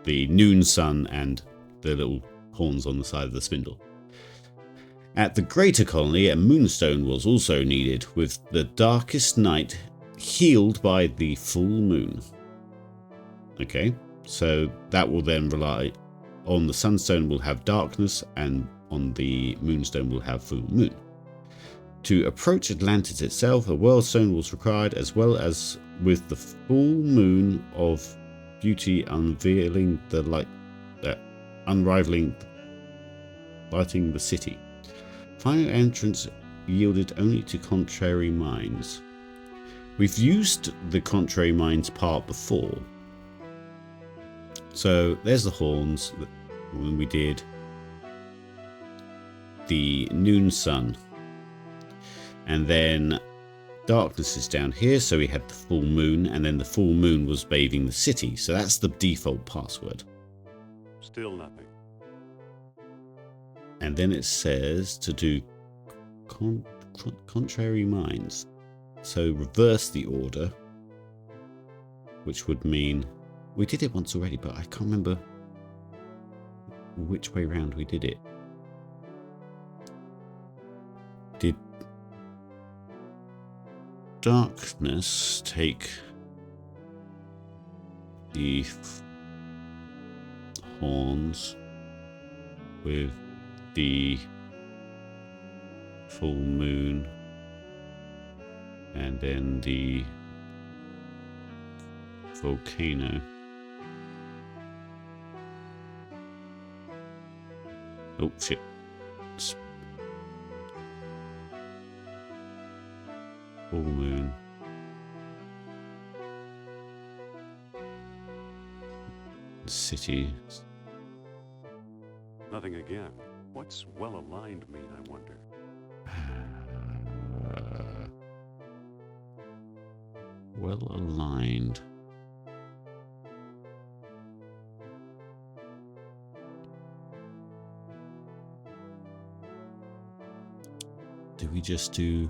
noon sun and the little horns on the side of the spindle. At the greater colony, a moonstone was also needed, with the darkest night healed by the full moon. Okay. So that will then rely on the sunstone will have darkness, and on the moonstone will have full moon. To approach Atlantis itself, a worldstone was required, as well as with the full moon of beauty unveiling the light, unrivaling, lighting the city. Final entrance yielded only to contrary minds. We've used the contrary minds part before. So there's the horns when we did the noon sun, and then darkness is down here, so we had the full moon, and then the full moon was bathing the city, so that's the default password. Still nothing. And then it says to do contrary minds, so reverse the order, which would mean we did it once already, but I can't remember which way round we did it. Did darkness take the horns with the full moon and then the volcano? Oh shit. Full moon. City. Nothing again. What's well-aligned mean, I wonder? Well aligned. Do we just do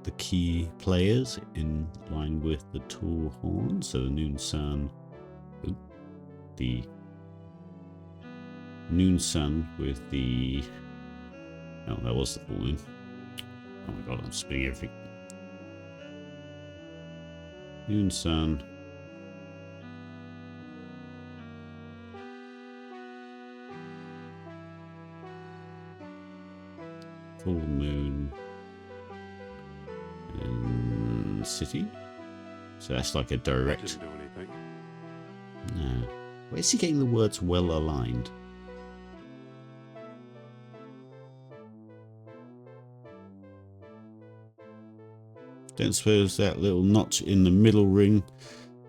the key players in line with the tall horn? So the noon sun, the noon sun with the... Oh, that was the full moon. Oh my god, I'm spinning everything. Noon sun. Full moon. And city. So that's like a That direct... didn't do anything. No. Where's he getting the words well aligned? Don't suppose that little notch in the middle ring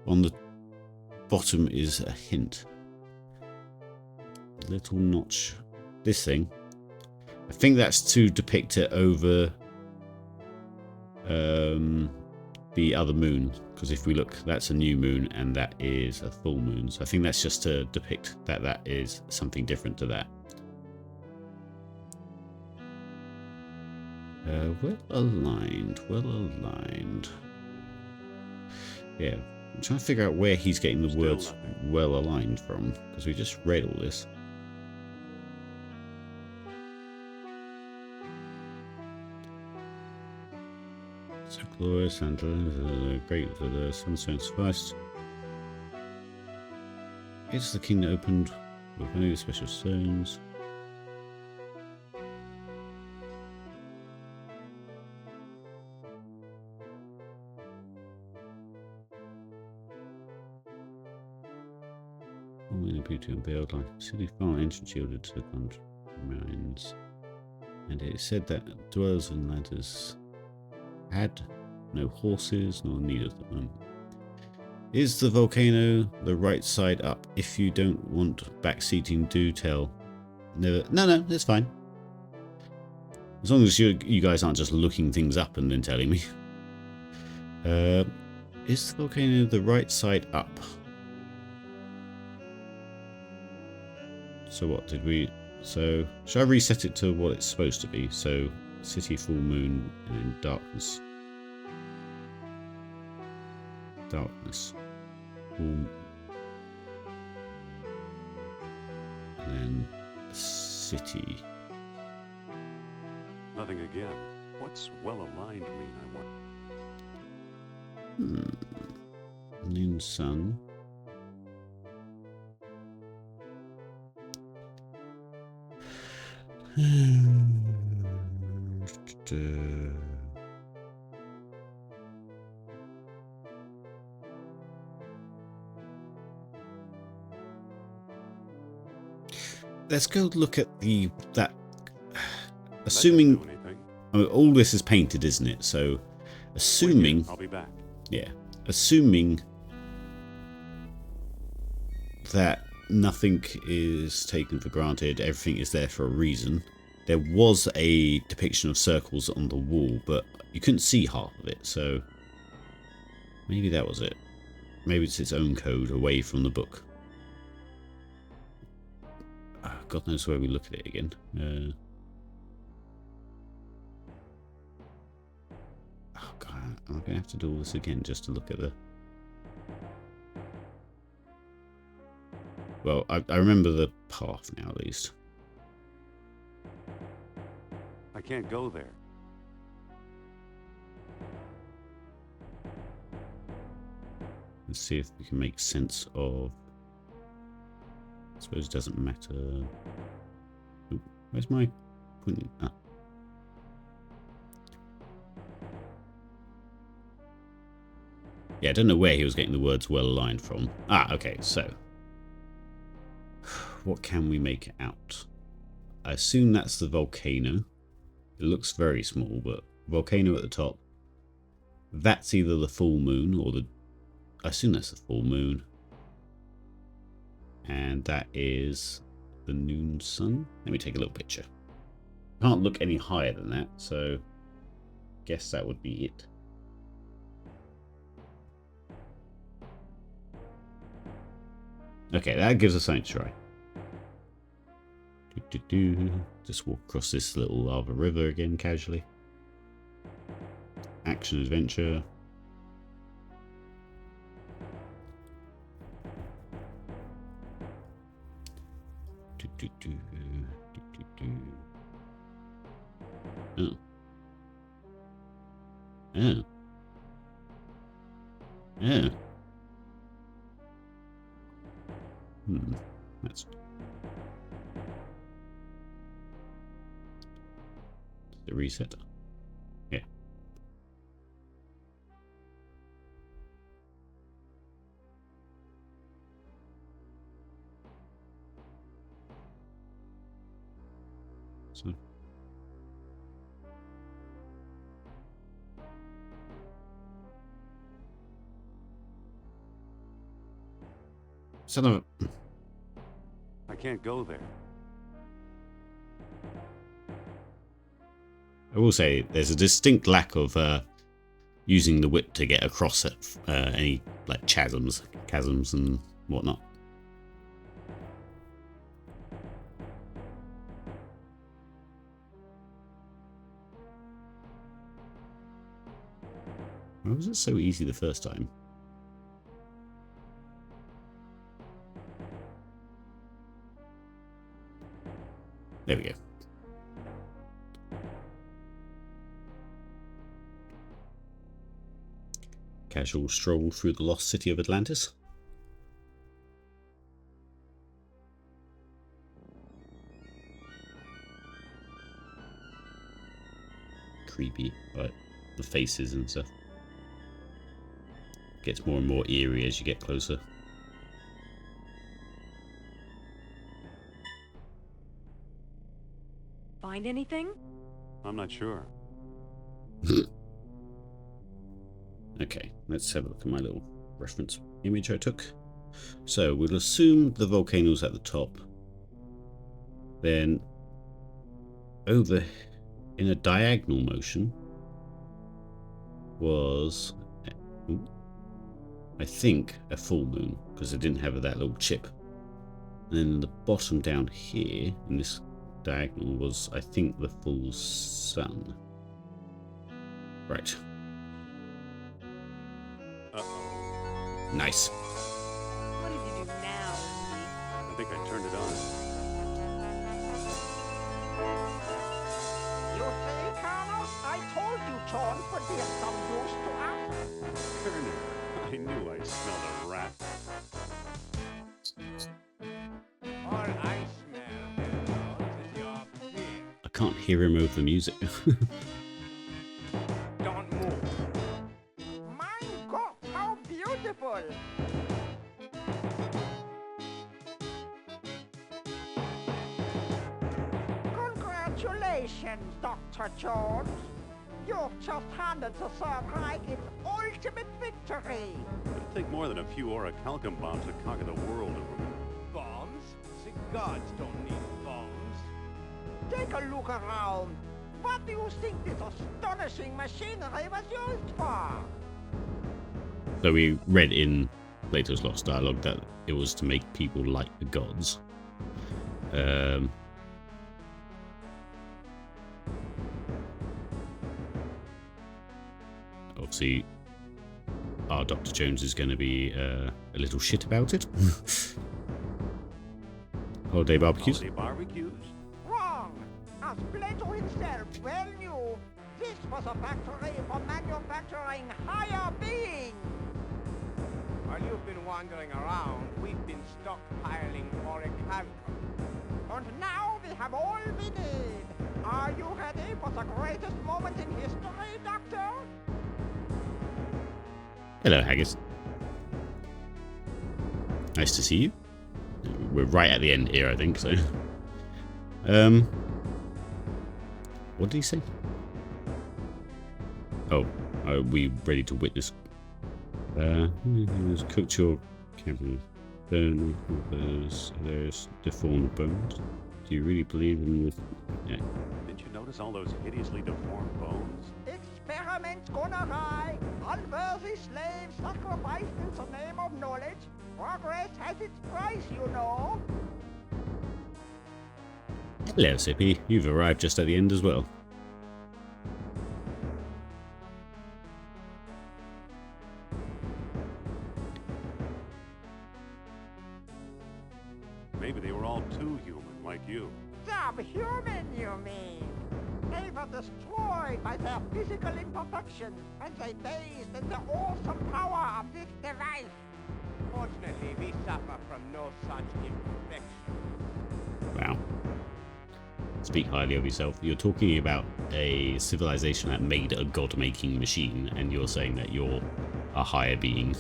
on the bottom is a hint. Little notch. This thing. I think that's to depict it over the other moon. Because if we look, that's a new moon and that is a full moon. So I think that's just to depict that that is something different to that. Well aligned, well aligned. Yeah, I'm trying to figure out where he's getting the Still words nothing. well aligned from, because we just read all this. So glorious and great for the sunstone sufficed. It's the king that opened with many special stones. All in a beauty unveiled like a city far entrance yielded to the country mines. And it is said that dwellers in Atlantis had no horses nor need of them. Is the volcano the right side up? If you don't want backseating, do tell. No, that's fine. As long as you guys aren't just looking things up and then telling me. Is the volcano the right side up? So what did we... So, should I reset it to what it's supposed to be? So, city, full moon, and then darkness. Darkness. Full... And then city. Nothing again. What's well aligned mean, I wonder? Noon sun. Let's go look at that. Assuming, That didn't do anything. I mean, all this is painted, isn't it? So, Wait assuming, here, I'll be back. yeah, assuming that nothing is taken for granted, everything is there for a reason. There was a depiction of circles on the wall, but you couldn't see half of it, so maybe that was it. Maybe it's its own code away from the book. God knows where we look at it again. Oh god, I'm gonna have to do all this again just to look at the... Well, I remember the path now at least. I can't go there. Let's see if we can make sense of... I suppose it doesn't matter. Ooh, where's my pointing? Ah. Yeah, I don't know where he was getting the words well aligned from. Ah, okay, so. What can we make out? I assume that's the volcano. It looks very small, but volcano at the top. That's either the full moon or the... I assume that's the full moon. And that is the noon sun. Let me take a little picture. Can't look any higher than that, so guess that would be it. Okay, that gives us something to try. Just walk across this little lava river again casually. Action adventure. Oh. Oh. Oh. That's the reset. Yeah. So. Son of a... I can't go there. I will say there's a distinct lack of using the whip to get across it, any like chasms and whatnot. Why was it so easy the first time? There we go. Casual stroll through the lost city of Atlantis. Creepy, but the faces and stuff. Gets more and more eerie as you get closer. Find anything? I'm not sure. Okay, let's have a look at my little reference image I took. So we'll assume the volcano's at the top. Then over in a diagonal motion was, I think, a full moon, because it didn't have that little chip. And then the bottom down here in this diagonal was, I think, the full sun. Right. Uh-oh. Nice. What did you do now, Lee? I think I turned it on. You see, Colonel? I told you John would be of some use to us. Turner, I knew I smelled a rat. All I smell is your fear. I can't hear him over the music. Don't move. My God, how beautiful! Congratulations, Dr. Jones. You've just handed the Third Reich its ultimate victory. It'll take more than a few orichalcum bombs to conquer the world. Bombs? The gods don't need bombs. Take a look around. What do you think this astonishing machinery was used for? So we read in Plato's Lost Dialogue that it was to make people like the gods. Obviously, our Dr. Jones is going to be a little shit about it. Holiday barbecues. Holiday barbecues? Wrong! As Plato himself well knew, this was a factory for manufacturing higher beings. While you've been wandering around, we've been stockpiling orichalcum. And now we have all we need. Are you ready for the greatest moment in history, Doctor? Hello, Haggis. Nice to see you. We're right at the end here, I think, so. What did he say? Oh, are we ready to witness? Cooked your cabinet. There's deformed bones. Do you really believe in this? Yeah. Didn't you notice all those hideously deformed bones? Experiments gone awry. Unworthy slaves sacrificed in the name of knowledge. Progress has its price, you know. Hello, Sippy. You've arrived just at the end as well. Maybe they were all too human, like you. Subhuman, you mean? They were were destroyed by their physical imperfections when they bathed in the awesome power of this device. Fortunately, we suffer from no such imperfection. Wow. Speak highly of yourself. You're talking about a civilization that made a god-making machine, and you're saying that you're a higher being.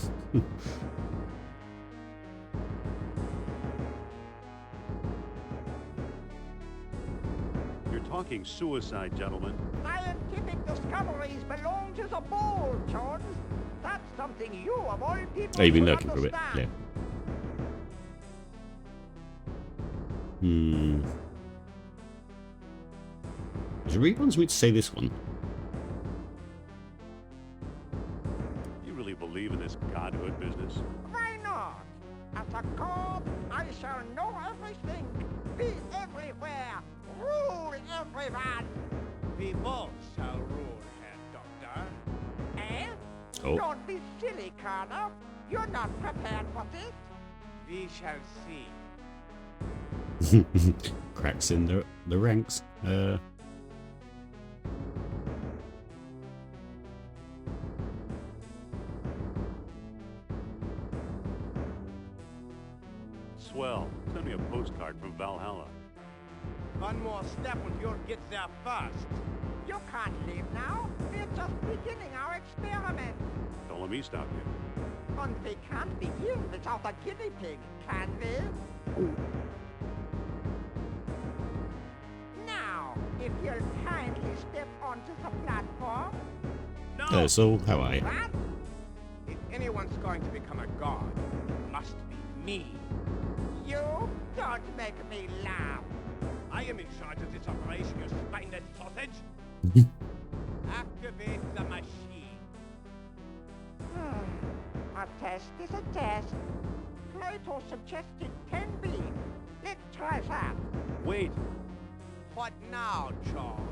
You're talking suicide, gentlemen. Scientific discoveries belong to the bold, Jones. That's something you, of all people, Oh, you've been should lurking for a bit. understand. Yeah. Does it really want me to say this one? You really believe in this godhood business? Why not? As a god, I shall know everything, be everywhere, rule everyone. We both shall rule, Herr Doctor. Eh? Oh. Don't be silly, Colonel. You're not prepared for this. We shall see. Cracks in the ranks. Swell. Send me a postcard from Valhalla. One more step and you'll get there first. You can't leave now. We're just beginning our experiment. Don't let me stop you. And we can't begin without a guinea pig, can we? Now, if you'll kindly step onto the platform. No! So, how are you? What? If anyone's going to become a god, it must be me. You don't make me laugh. I am in charge of this operation, you spineless sausage. Activate the machine. A test is a test. Plato suggested 10 beams. Let's try that. Wait. What now, Charles?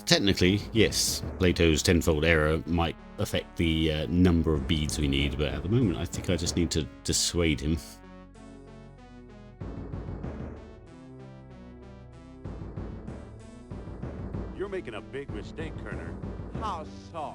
Technically, yes, Plato's tenfold error might affect the number of beads we need, but at the moment I think I just need to dissuade him. You're making a big mistake, Kerner. How so?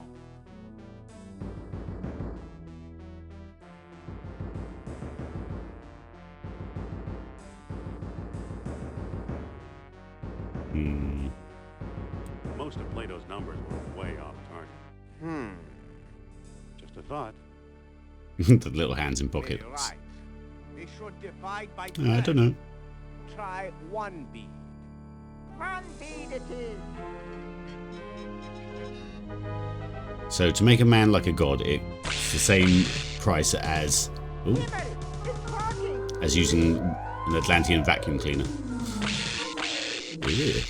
Most of Plato's numbers were way off target. Just a thought. The little hands in Very pockets. right. We should divide by I 10. don't know. Try one bead. One bead it is. So to make a man like a god, it's the same price as Himmel, it's working. as using an Atlantean vacuum cleaner. Yeah.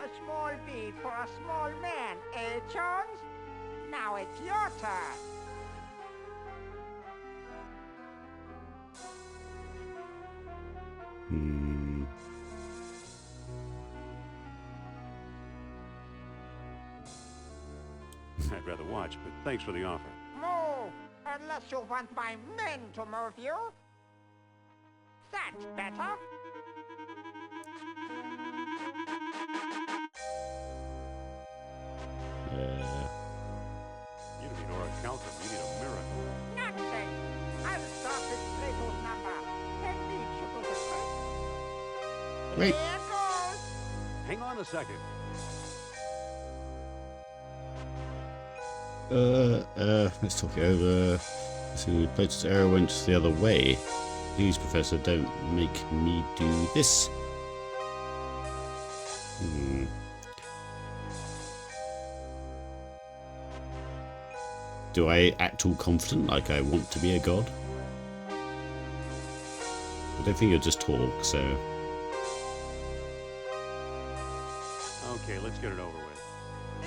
A small bead for a small man, eh, Jones? Now it's your turn. I'd rather watch, but thanks for the offer. Move, unless you want my men to move you. That's better. You don't need orichalcum, you need a miracle. Nothing. I'll start with Plato's number. 10 beads should do the trick. Wait. Here goes. Hang on a second. Let's talk it over. So Plato's arrow went the other way. Please, Professor, don't make me do this. Do I act all confident like I want to be a god? I don't think you'll just talk, so... Okay, let's get it over with.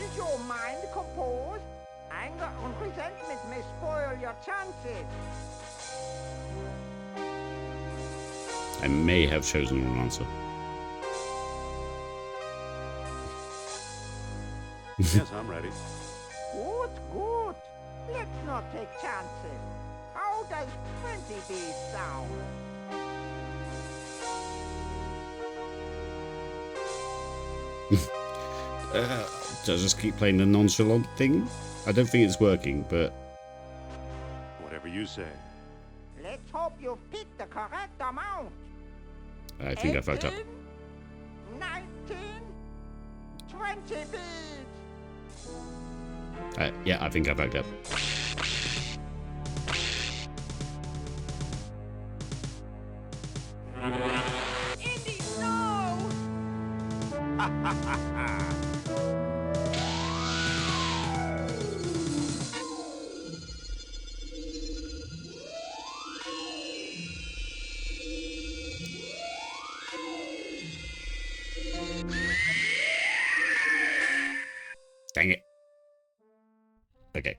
Is your mind composed? Anger and resentment may spoil your chances. I may have chosen the wrong answer. Yes, I'm ready. Good, good. Let's not take chances. How does 20 bees sound? So I just keep playing the nonchalant thing. I don't think it's working, but Whatever you say. Let's hope you've picked the correct amount. I think I fucked up. 18, 19, 20 bees. Yeah, I think I fucked up. Indy, no! Dang it. Okay.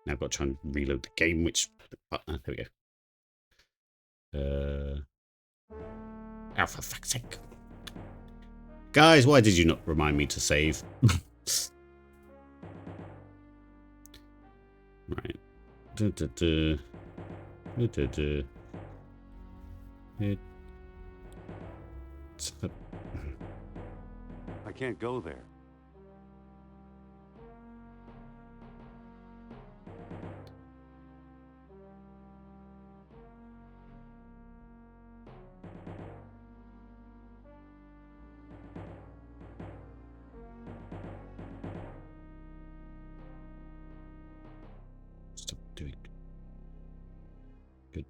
Now I've got to try and reload the game, which... there we go. Oh, for fuck's sake. Guys, why did you not remind me to save? Right. I can't go there. Stop doing. Good.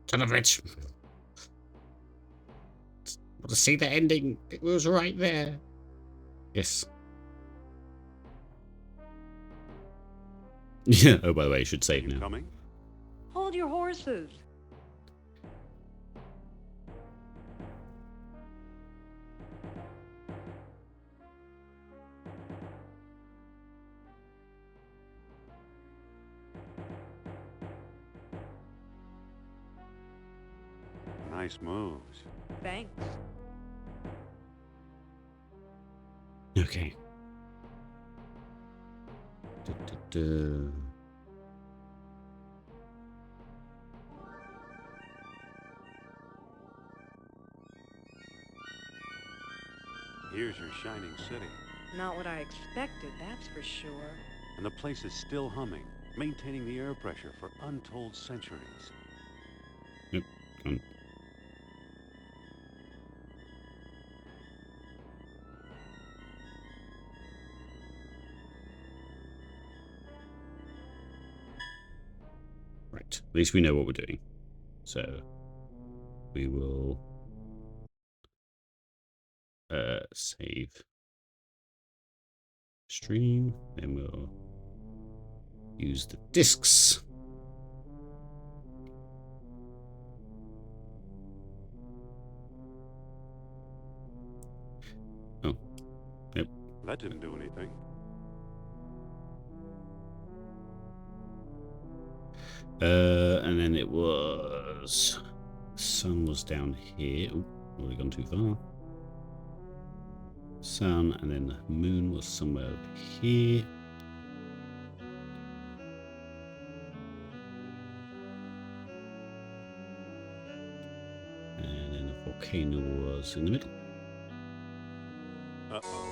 Son of a bitch. Want to see the ending? It was right there. Yes. Yeah. Oh, by the way, I should save You now. coming? Hold your horses. Nice moves. Thanks. Okay. Du-du-du. Here's your shining city. Not what I expected, that's for sure. And the place is still humming, maintaining the air pressure for untold centuries. Nope. Gone. Right. At least we know what we're doing. So we will save stream, then we'll use the discs. Oh, yep. That didn't do anything. And then it was the sun was down here. Oop, already gone too far. Sun, and then the moon was somewhere over here. And then the volcano was in the middle. Uh-oh.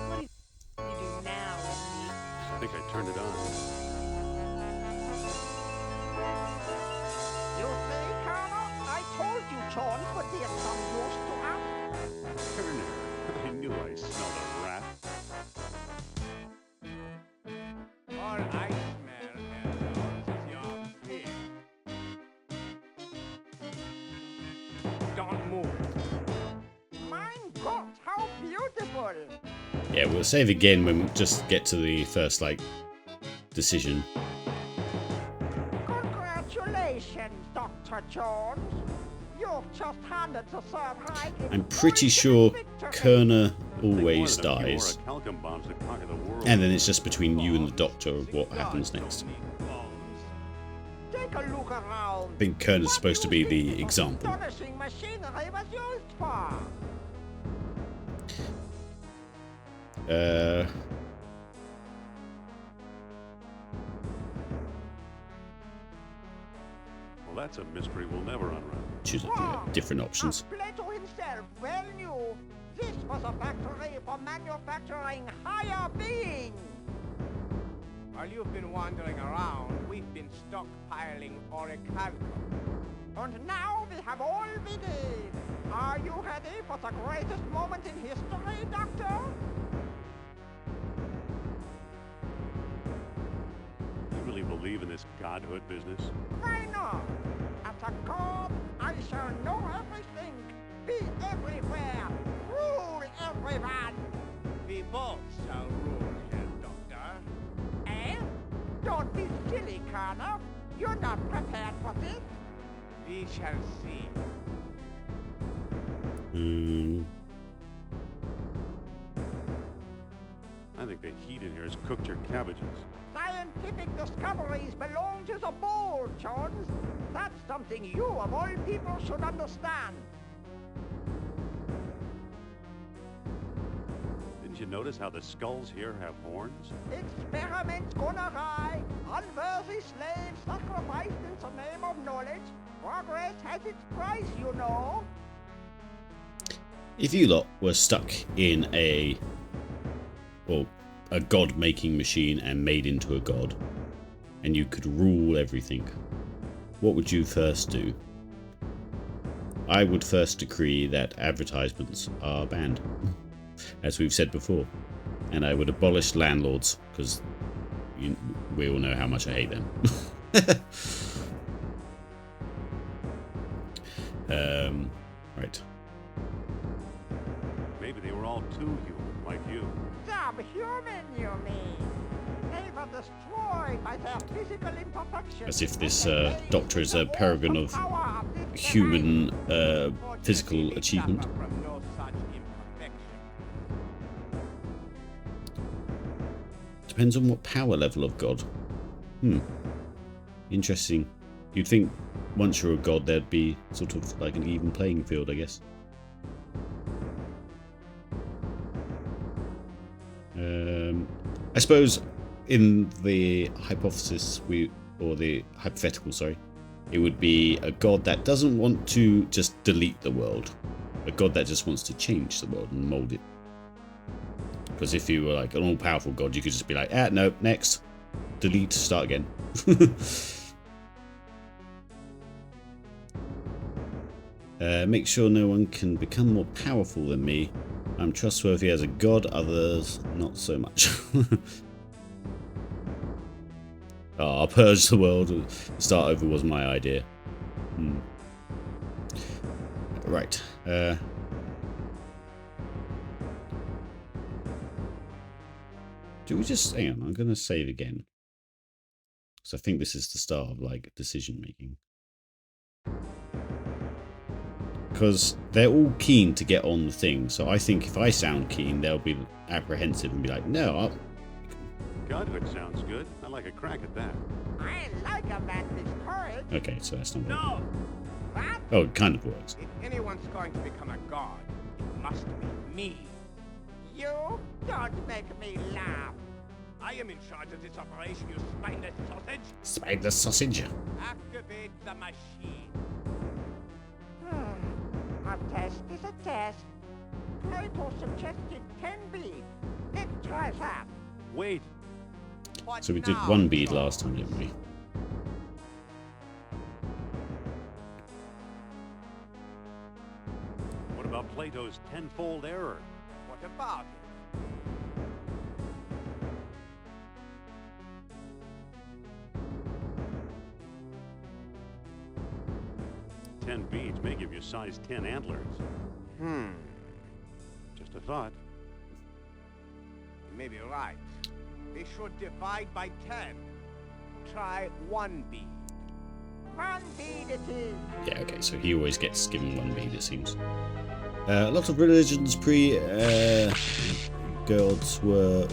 What do you do now, Indy? I think I turned it on. You see, Colonel? I told you John would be of some use to us. Turner, I knew I smelled a rat. All I smell, Hello, is your pig. Don't move. My God, how beautiful! Yeah, we'll save again when we just get to the first, like, decision. Congratulations, Dr. Jones. You've just handed the third Reich its I'm pretty sure victory. Kerner They always wanted a few dies. more talcum bombs to conquer the world. And then it's just between you and the doctor of what happens next. Need bombs. take a look around. I think Kern is supposed to be the example. Astonishing machinery was used for. Well, that's a mystery we'll never unravel. Choose different options. As Plato himself well knew, this was a factory for manufacturing higher beings. While you've been wandering around, we've been stockpiling orichalcum. And now we have all we need. Are you ready for the greatest moment in history, Doctor? You really believe in this godhood business? Why not? As a god, I shall know everything, be everywhere, rule everyone. We both shall rule here, Doctor. Eh? Don't be silly, Connor. You're not prepared for this. We shall see. I think the heat in here has cooked your cabbages. Scientific discoveries belong to the bold, Jones. That's something you, of all people, should understand. Didn't you notice how the skulls here have horns? Experiments gone awry. Unworthy slaves sacrificed in the name of knowledge. Progress has its price, you know. If you lot were stuck in a god-making machine and made into a god, and you could rule everything, what would you first do? I would first decree that advertisements are banned, as we've said before, and I would abolish landlords, because we all know how much I hate them. Right. Maybe they were all too human, like you. Subhuman, you mean? They were destroyed by their physical imperfections. As if this doctor is a paragon of human physical achievement. From no such imperfection. Depends on what power level of god. Interesting. You'd think once you're a god there'd be sort of like an even playing field, I guess. I suppose in the hypothesis or the hypothetical, sorry, it would be a god that doesn't want to just delete the world. A god that just wants to change the world and mold it. Because if you were like an all-powerful god, you could just be like, no, next. Delete, start again. Make sure no one can become more powerful than me. I'm trustworthy as a god, others not so much. I'll purge the world. Start over was my idea. Right. Do we just... Hang on, I'm going to say it again. Because I think this is the start of, like, decision making. Because they're all keen to get on the thing, so I think if I sound keen, they'll be apprehensive and be like, no, Godhood sounds good. I like a crack at that. I like a man with courage. Okay, so that's not No! What? Oh, it kind of works. If anyone's going to become a god, it must be me. You don't make me laugh. I am in charge of this operation, you spineless sausage. Spider sausage. Activate the machine. A test is a test. Plato suggested 10 beads. Let's try that. Wait. What So we did now, one bead John? last time, didn't we? What about Plato's tenfold error? What about it? 10 beads may give you size 10 antlers. Just a thought. You may be right. They should divide by 10. Try 1 bead. 1 bead it is. Yeah, okay, so he always gets given one bead, it seems. A lot of religions gods were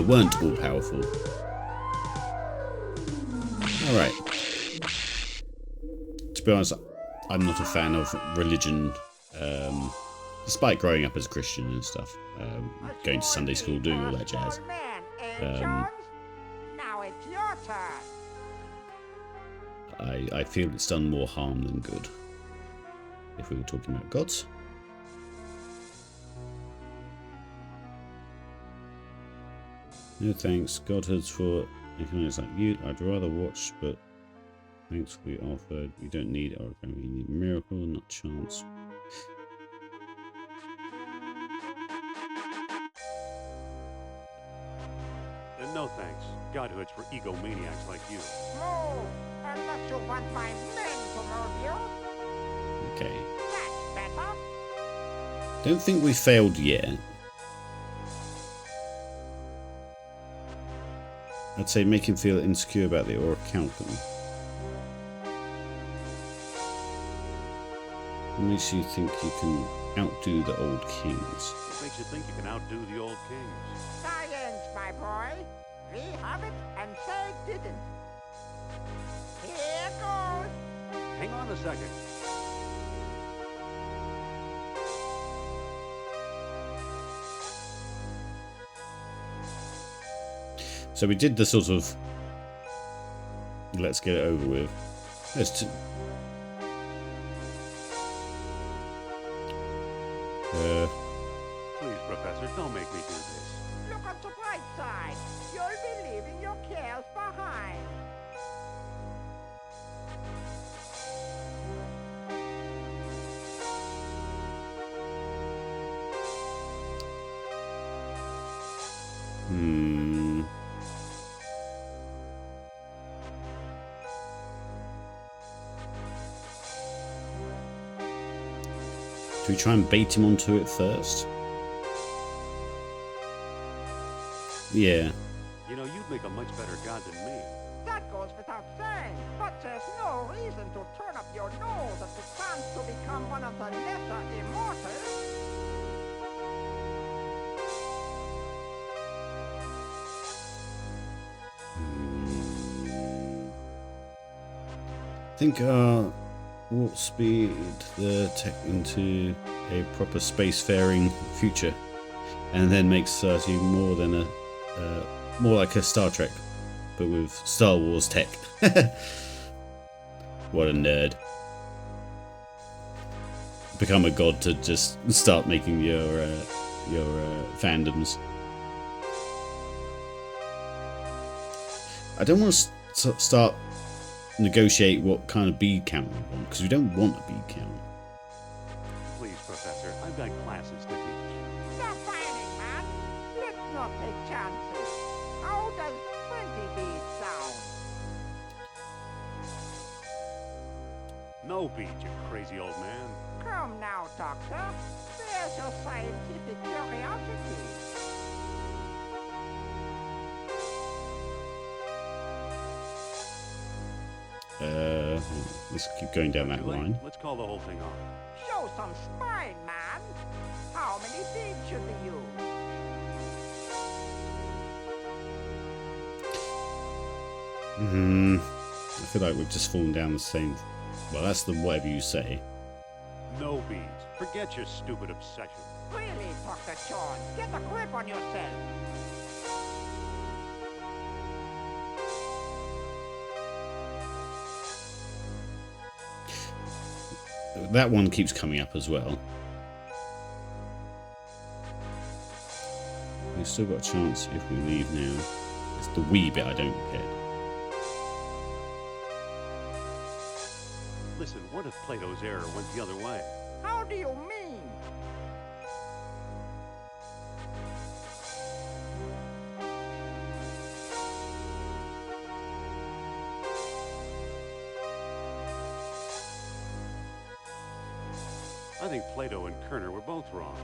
weren't all powerful. Alright. to be honest, I'm not a fan of religion, despite growing up as a Christian and stuff, going to Sunday school, doing all that jazz. Now it's your turn. I feel it's done more harm than good, if we were talking about gods. No thanks, godhoods for economics like you. I'd rather watch, but thanks for your offer. You don't need origami, you need miracle, not chance. No thanks. Godhoods for egomaniacs like you. Move, unless you want my men to move you. Okay. That's better. Don't think we failed yet. I'd say make him feel insecure about the aura countdown. What makes you think you can outdo the old kings? What makes you think you can outdo the old kings? Science, my boy. We have it and say didn't. Here goes. Hang on a second. So we did the sort of let's get it over with. Please, Professor, don't make me do this. Look on the bright side. You'll be leaving your cares behind. Do we try and bait him onto it first? Yeah. You know, you'd make a much better god than me. That goes without saying, but there's no reason to turn up your nose at the chance to become one of the lesser immortals. I think warp speed the tech into a proper spacefaring future, and then makes society more than a more like a Star Trek, but with Star Wars tech. What a nerd! Become a god to just start making your fandoms. I don't want to start negotiate what kind of bead count we want, because we don't want a bead count. Please, Professor, I've got classes to teach. Stop whining, man. Let's not take chances. How does 20 beads sound? No beat, you crazy old man. Come now, Doctor. There's your scientific curiosity. Let's keep going down that Too late? line. Let's call the whole thing off. Show some spine, man. How many beads should we use? I feel like we've just fallen down the same. Well, that's the whatever you say. No beads. Forget your stupid obsession. Really, Dr. John, get a grip on yourself. That one keeps coming up as well. We've still got a chance if we leave now. It's the wee bit I don't get. Listen, what if Plato's error went the other way? How do you mean? I think Plato and Kerner were both wrong.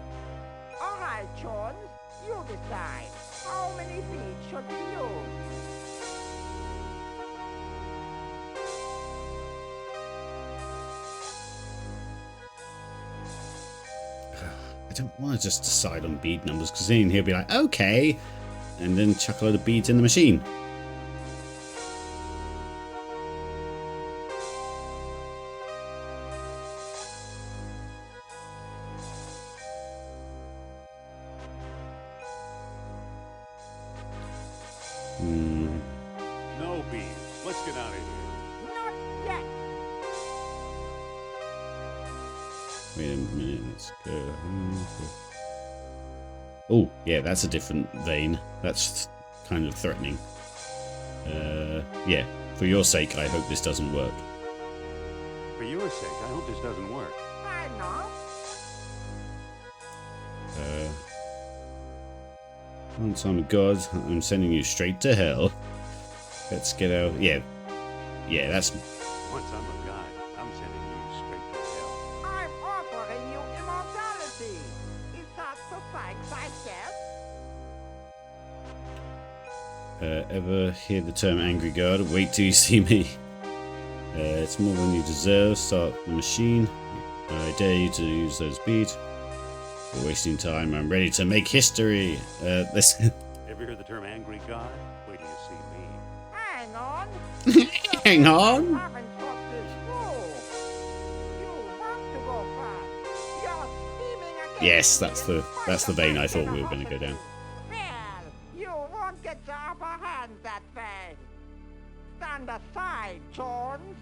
All right, Jones, you decide. How many beads should we use? I don't want to just decide on bead numbers, because then he'll be like, okay, and then chuck a load of beads in the machine. Hmm. No beans. Let's get out of here. Not yet. Wait a minute, let's go. Oh, yeah, that's a different vein. That's kind of threatening. Yeah, for your sake, I hope this doesn't work. For your sake, I hope this doesn't work. Why not? Once I'm a god, I'm sending you straight to hell. Let's get out. Yeah, that's. Once I'm a god, I'm sending you straight to hell. I'm offering you immortality. Is that the thanks I get? Ever hear the term angry god? Wait till you see me. It's more than you deserve. Start the machine. I dare you to use those beads. You're wasting time. I'm ready to make history. This. Ever hear the term angry god? Wait till you see me. Hang on. Hang on. Haven't got this through. You want to go fast. You're scheming against Yes, me that's the vein I thought we were going to go generosity. down. Well, you won't get the upper hand that way. Stand aside, Jones.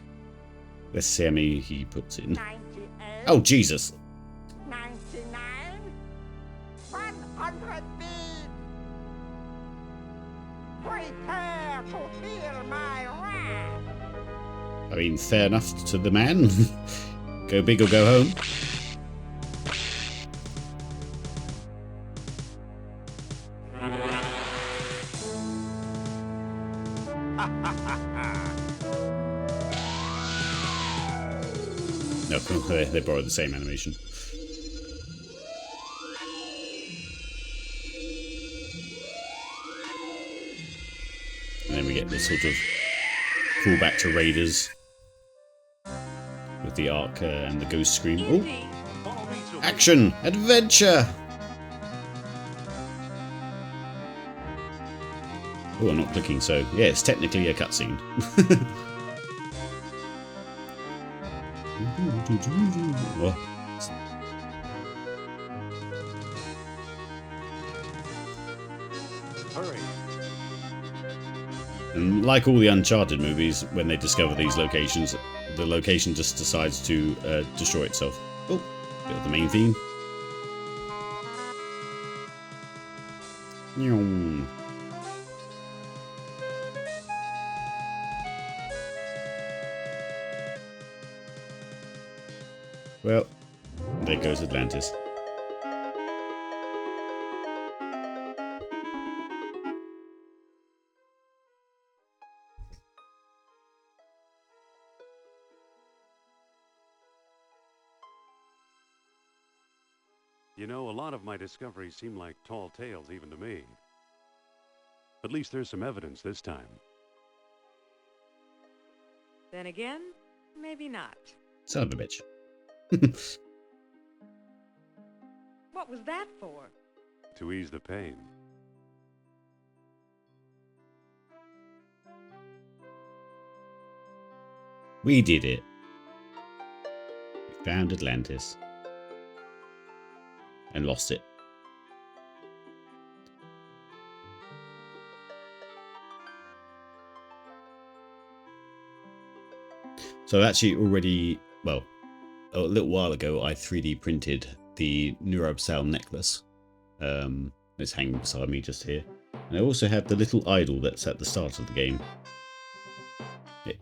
Let's see how many he puts in. 98. Oh Jesus! 99. 100 beads. Prepare to feel my wrath. I mean, fair enough to the man. Go big or go home. No, they borrowed the same animation. And then we get this sort of callback to Raiders with the arc and the ghost scream. Oh, Easy. Follow me to action, adventure. Oh, I'm not clicking, so yeah, it's technically a cutscene. Well, hurry. and like all the Uncharted movies, when they discover these locations, the location just decides to destroy itself. Oh, bit of the main theme. Nyong. Well, there goes Atlantis. You know, a lot of my discoveries seem like tall tales even to me. At least there's some evidence this time. Then again, maybe not. Son of a bitch. What was that for? To ease the pain. We did it. We found Atlantis. And lost it. So actually already, well, a little while ago, I 3D printed the Neurobsal necklace. It's hanging beside me just here. And I also have the little idol that's at the start of the game. Yeah.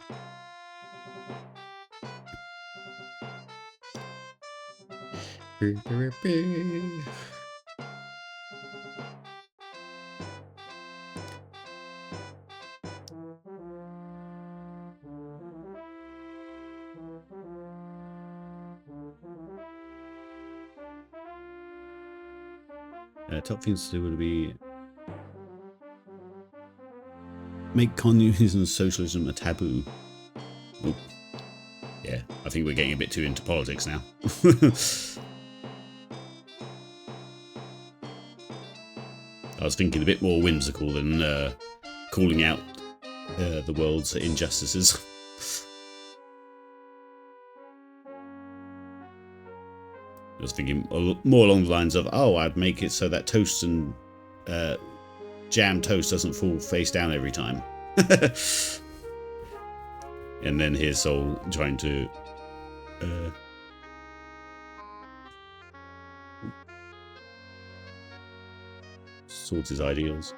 Top things to do would be make communism and socialism a taboo. Oop. Yeah, I think we're getting a bit too into politics now. I was thinking a bit more whimsical than calling out the world's injustices. I was thinking more along the lines of, oh, I'd make it so that toast and jam toast doesn't fall face down every time. And then here's Sol trying to sort his ideals.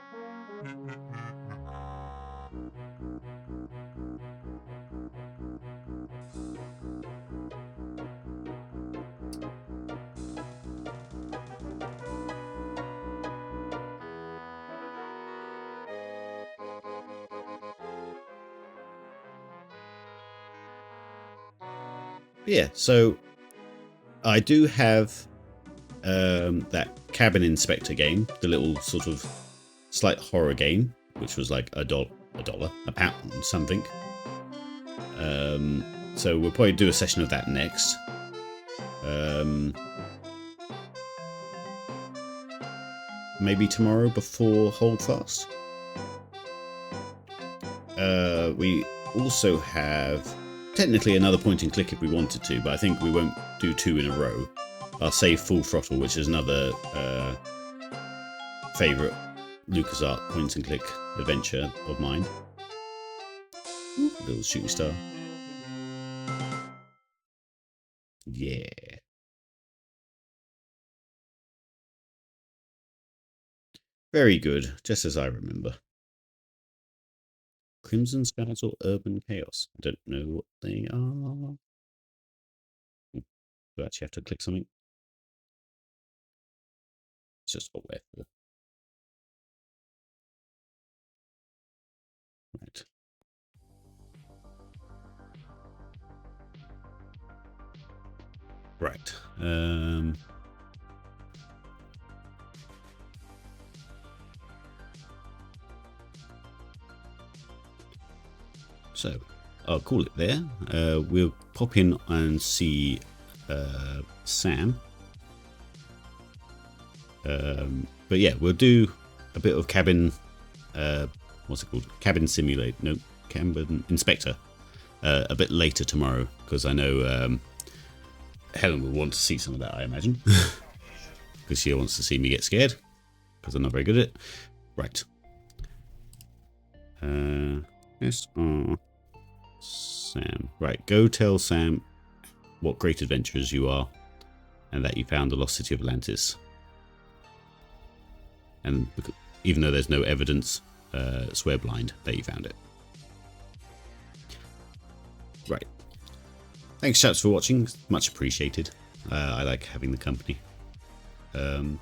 Yeah, so I do have that cabin inspector game, the little sort of slight horror game, which was like a pound, something. So we'll probably do a session of that next. Maybe tomorrow before Holdfast. We also have technically another point and click if we wanted to, but I think we won't do 2 in a row. I'll save Full Throttle, which is another favourite LucasArts point and click adventure of mine. Ooh, little shooting star. Yeah. Very good, just as I remember. Crimson Skies or Urban Chaos? I don't know what they are. Do I actually have to click something? It's just what we're for. Right. Right. So, I'll call it there. We'll pop in and see Sam. But yeah, we'll do a bit of cabin. What's it called? Cabin Simulate. No, Cabin Inspector. A bit later tomorrow, because I know Helen will want to see some of that, I imagine. Because she wants to see me get scared. Because I'm not very good at it. Right. Yes. Sam. Right, go tell Sam what great adventurers you are, and that you found the lost city of Atlantis. And even though there's no evidence, swear blind that you found it. Right. Thanks, chaps, for watching. Much appreciated. I like having the company. And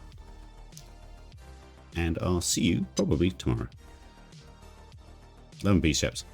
I'll see you probably tomorrow. Love and peace, chaps.